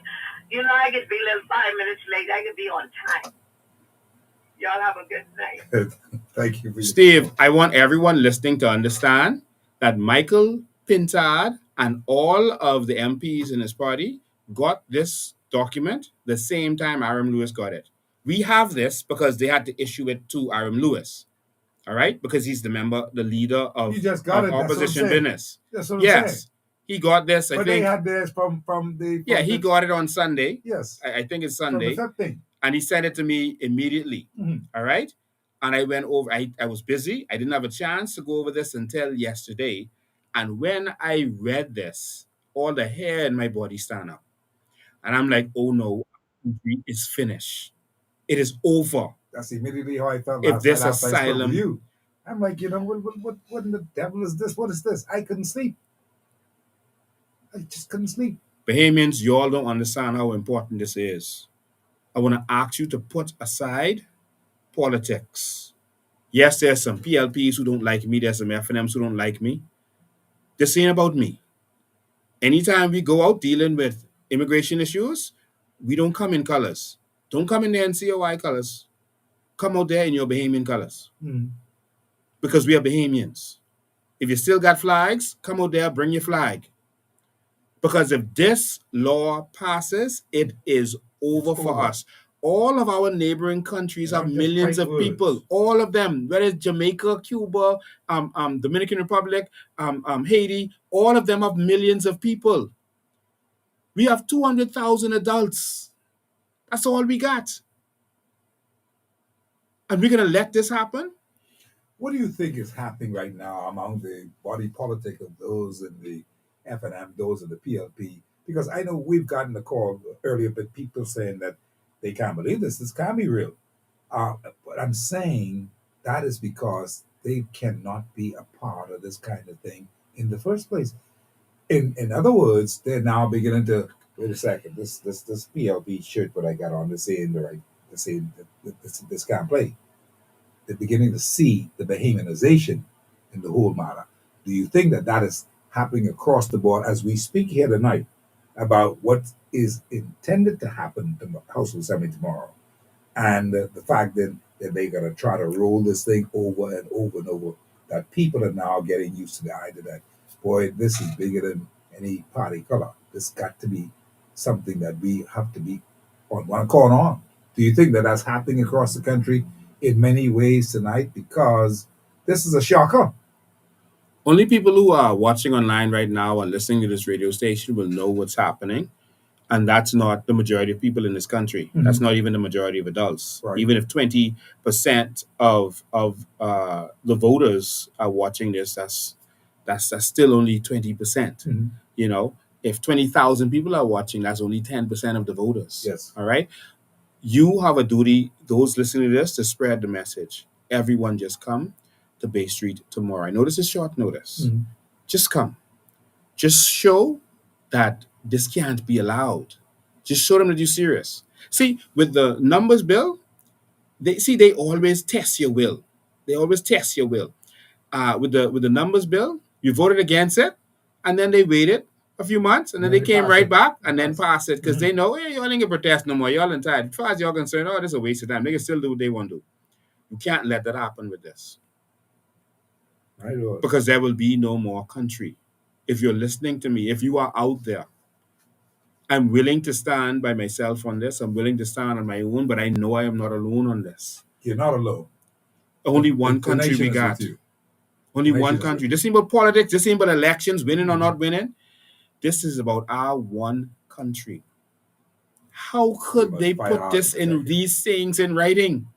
You know, I could be a little 5 minutes late. I could be on time. Y'all have a good night. Thank you. Steve, I want everyone listening to understand that Michael Pintard and all of the MPs in his party got this document the same time Aram Lewis got it. We have this because they had to issue it to Aram Lewis. All right? Because he's the leader of, he just got opposition business. That's what I'm saying. He got this, I think. But they had this from the... he got it on Sunday. Yes. I think it's Sunday. From the thing. And he sent it to me immediately. Mm-hmm. All right? And I went over. I was busy. I didn't have a chance to go over this until yesterday. And when I read this, all the hair in my body stand up. And I'm like, oh no, it's finished. It is over. That's immediately how I felt if last this night asylum, you. I'm like, what in the devil is this? What is this? I couldn't sleep. I just couldn't sleep. Bahamians, you all don't understand how important this is. I want to ask you to put aside politics. Yes, there's some PLPs who don't like me. There's some FNMs who don't like me. This ain't about me. Anytime we go out dealing with immigration issues, We don't come in colors. Don't come in the NCOI colors. Come out there in your Bahamian colors. Because we are Bahamians. If you still got flags, come out there, bring your flag. Because if this law passes, it is over for us. All of our neighboring countries have millions of people. All of them, whether it's Jamaica, Cuba, Dominican Republic, Haiti, all of them have millions of people. We have 200,000 adults. That's all we got. And we're going to let this happen? What do you think is happening right now among the body politic of those in the FNM, those in the PLP? Because I know we've gotten a call earlier, but people saying that they can't believe this. This can't be real. But I'm saying that is because they cannot be a part of this kind of thing in the first place. In other words, they're now beginning to wait a second. This PLP shirt what I got on this saying the right, saying this can't play. They're beginning to see the Bahamianization in the whole matter. Do you think that that is happening across the board as we speak here tonight about what is intended to happen to the House of Assembly tomorrow? And the fact that they're going to try to roll this thing over and over and over, that people are now getting used to the idea that, boy, this is bigger than any party color. This got to be something that we have to be on one corner on. Do you think that that's happening across the country in many ways tonight? Because this is a shocker. Only people who are watching online right now and listening to this radio station will know what's happening. And that's not the majority of people in this country. Mm-hmm. That's not even the majority of adults. Right. Even if 20% of the voters are watching this, that's still only 20%. Mm-hmm. You know, if 20,000 people are watching, that's only 10% of the voters. Yes. All right. You have a duty, those listening to this, to spread the message. Everyone just come to Bay Street tomorrow. I know this is short notice. Mm-hmm. Just come. Just show that this can't be allowed. Just show them that you're serious. See, with the numbers bill, they always test your will. They always test your will. With the numbers bill, you voted against it, and then they waited a few months, and then they came right back and then passed it because they know, hey, y'all ain't gonna protest no more. Y'all entitled. As far as y'all concerned, this is a waste of time. They can still do what they want to do. You can't let that happen with this. Because there will be no more country. If you're listening to me, if you are out there, I'm willing to stand by myself on this. I'm willing to stand on my own, but I know I am not alone on this. You're not alone. Only one country we got. Only one country. This ain't about politics. This ain't about elections, winning or not winning. This is about our one country. How could they put this in these things in writing?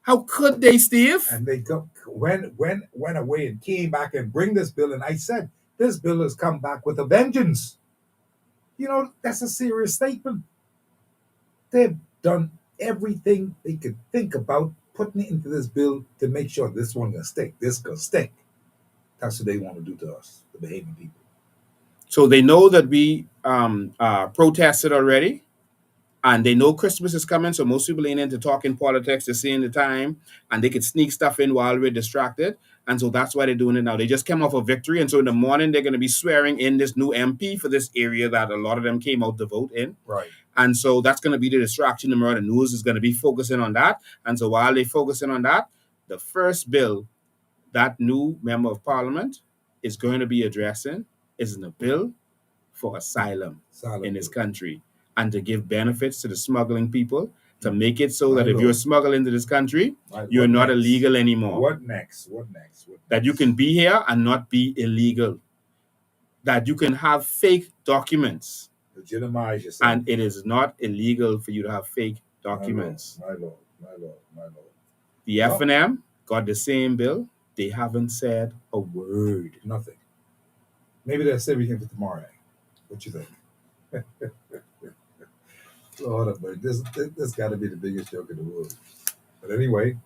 How could they, Steve? And they went away and came back and bring this bill. And I said, this bill has come back with a vengeance. You know, that's a serious statement. They've done everything they could think about putting it into this bill to make sure this one gonna stick. This gonna stick. That's what they want to do to us, the Bahamian people. So they know that we protested already, and they know Christmas is coming. So most people ain't into talking politics. They're seeing the time, and they could sneak stuff in while we're distracted. And so that's why they're doing it now. They just came off a victory, and so in the morning they're going to be swearing in this new MP for this area that a lot of them came out to vote in. Right. And so that's going to be the distraction. The news is going to be focusing on that. And so while they're focusing on that, the first bill that new member of parliament is going to be addressing is a bill for asylum in this country, and to give benefits to the smuggling people, to make it so that if you're smuggling into this country, you're not illegal anymore. What next? That you can be here and not be illegal. That you can have fake documents. Legitimize yourself. And it is not illegal for you to have fake documents. My lord. The FNM got the same bill. They haven't said a word. Nothing. Maybe they'll say we can for tomorrow. What you think? Lord, this got to be the biggest joke in the world. But anyway,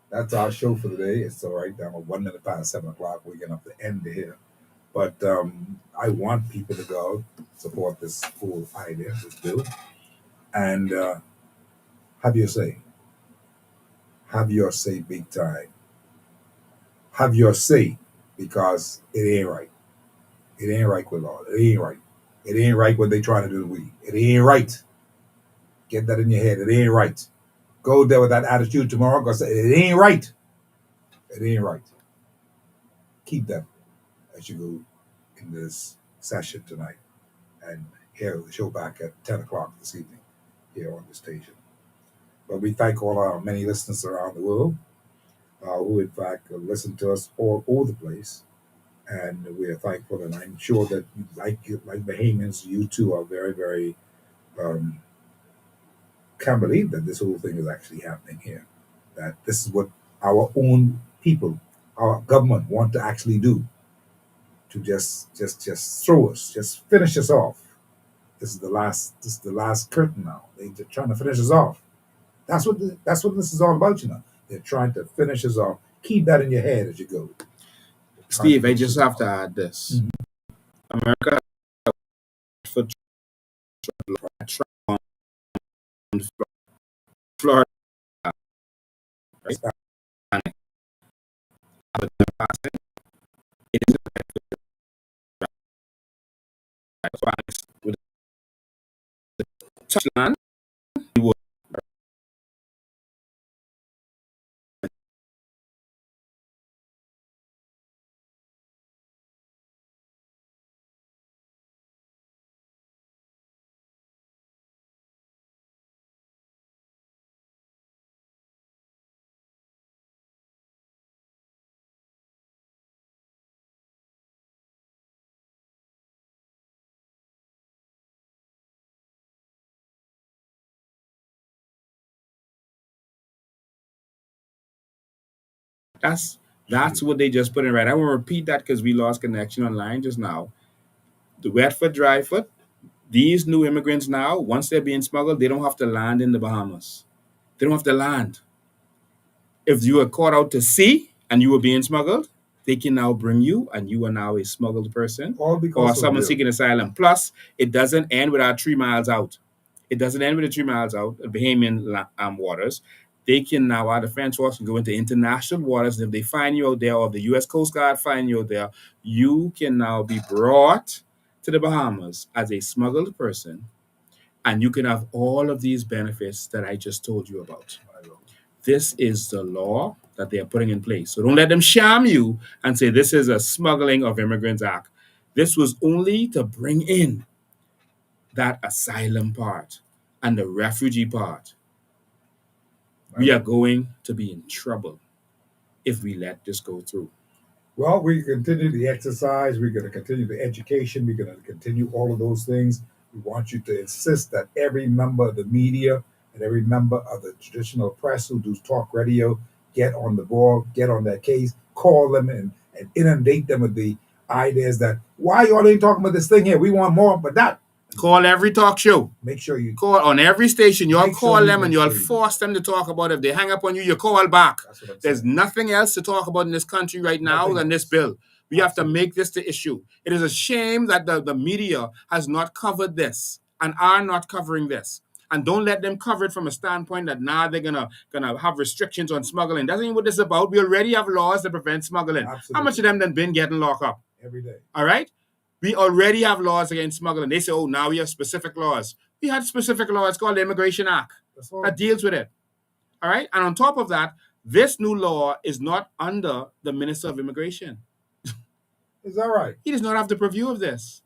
that's our show for today. It's all right. Down 1 minute past 7 o'clock. We're going to have to end here. But I want people to go support this whole idea, this bill, and have your say. Have your say big time. Have your say, because it ain't right. It ain't right with law. It ain't right. It ain't right what they trying to do to we. It ain't right. Get that in your head. It ain't right. Go there with that attitude tomorrow. Go say, it ain't right. It ain't right. Keep that as you go in this session tonight. And hear the show back at 10 o'clock this evening here on the station. But we thank all our many listeners around the world who, in fact, listen to us all over the place. And we are thankful. And I'm sure that, like Bahamians, you too are very, very can't believe that this whole thing is actually happening here. That this is what our own people, our government want to actually do. To just throw us, just finish us off. This is the last curtain now. They're trying to finish us off. That's what this is all about, you know. They're trying to finish us off. Keep that in your head as you go. Steve, I just have to add this. Mm-hmm. America for Florida, right? It is with the touchland. That's what they just put in right. I won't repeat that because we lost connection online just now. The wet foot, dry foot. These new immigrants now, once they're being smuggled, they don't have to land in the Bahamas. They don't have to land. If you were caught out to sea and you were being smuggled, they can now bring you and you are now a smuggled person or someone seeking asylum. Plus, it doesn't end with our 3 miles out. It doesn't end with the 3 miles out of Bahamian waters. They can now, our defense force can go into international waters. And if they find you out there or the U.S. Coast Guard find you out there, you can now be brought to the Bahamas as a smuggled person. And you can have all of these benefits that I just told you about. This is the law that they are putting in place. So don't let them sham you and say this is a smuggling of immigrants act. This was only to bring in that asylum part and the refugee part. We are going to be in trouble if we let this go through. Well, we continue the exercise. We're going to continue the education. We're going to continue all of those things. We want you to insist that every member of the media and every member of the traditional press who does talk radio get on the ball, get on their case, call them and inundate them with the ideas that, why y'all ain't talking about this thing here? We want more, but that. Call every talk show. Make sure you call on every station. You'll call them and you'll force them to talk about it. If they hang up on you, you call back. There's nothing else to talk about in this country right now than this bill. We have to make this the issue. It is a shame that the media has not covered this and are not covering this. And don't let them cover it from a standpoint that now they're gonna have restrictions on smuggling. That's not what this is about. We already have laws to prevent smuggling. Absolutely. How much of them then been getting locked up? Every day. All right? We already have laws against smuggling. They say, oh, now we have specific laws. We had specific laws called the Immigration Act that deals with it. All right? And on top of that, this new law is not under the Minister of Immigration. Is that right? He does not have the purview of this.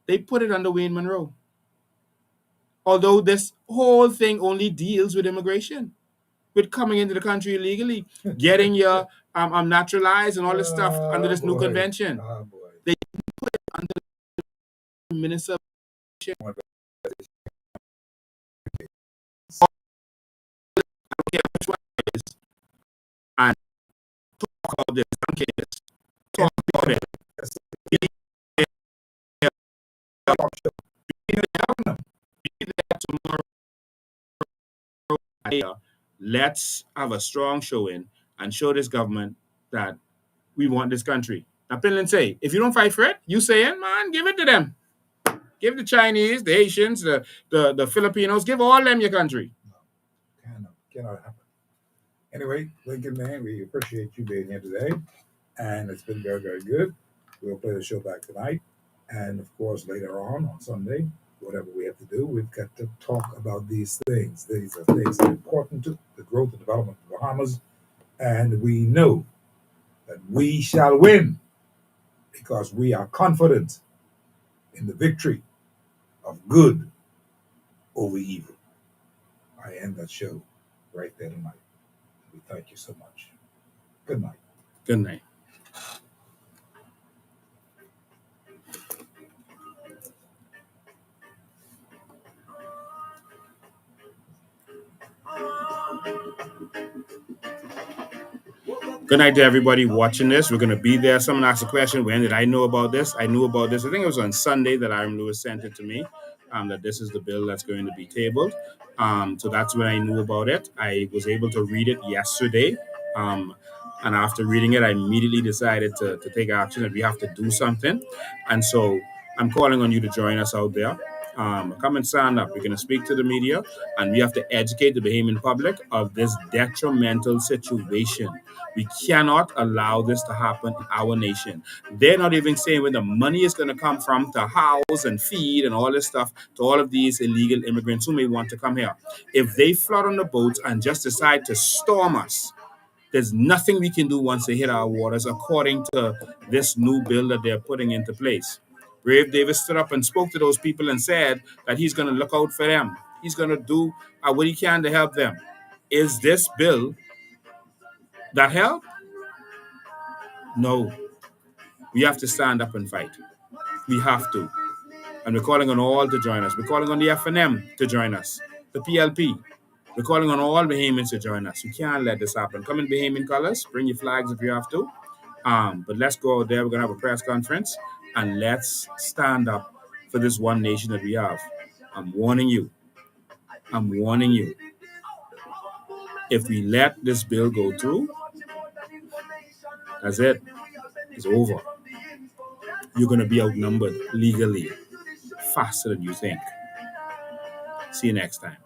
They put it under Wayne Monroe. Although this whole thing only deals with immigration, with coming into the country illegally, getting your naturalized and all this stuff under this new convention. They put it under the Minister of Immigration. Which one it is, and talk about this. Talk about it. Be there tomorrow. Let's have a strong showing and show this government that we want this country. Now, Finland say, if you don't fight for it, you saying, man, give it to them. Give the Chinese, the Haitians, the Filipinos, give all them your country. No, cannot happen. Anyway, Lincoln, man, we appreciate you being here today. And it's been very, very good. We'll play the show back tonight. And, of course, later on Sunday, whatever we have to do, we've got to talk about these things. These are things that are important to the growth and development of the Bahamas, and we know that we shall win because we are confident in the victory of good over evil. I end that show right there tonight. We thank you so much. Good night. Good night. Good night to everybody watching this. We're going to be there. Someone asked a question, when did I know about this? I knew about this. I think it was on Sunday that Iron Lewis sent it to me, that this is the bill that's going to be tabled. So that's when I knew about it. I was able to read it yesterday. And after reading it, I immediately decided to take action, that we have to do something. And so I'm calling on you to join us out there. Come and stand up. We're going to speak to the media, and we have to educate the Bahamian public of this detrimental situation. We cannot allow this to happen in our nation. They're not even saying where the money is going to come from to house and feed and all this stuff to all of these illegal immigrants who may want to come here. If they flood on the boats and just decide to storm us, there's nothing we can do once they hit our waters, according to this new bill that they're putting into place. Brave Davis stood up and spoke to those people and said that he's going to look out for them. He's going to do what he can to help them. Is this bill that help? No. We have to stand up and fight. We have to. And we're calling on all to join us. We're calling on the FNM to join us, the PLP. We're calling on all Bahamians to join us. You can't let this happen. Come in Bahamian colors. Bring your flags if you have to. But let's go out there. We're going to have a press conference. And let's stand up for this one nation that we have. I'm warning you. I'm warning you. If we let this bill go through, that's it. It's over. You're going to be outnumbered legally faster than you think. See you next time.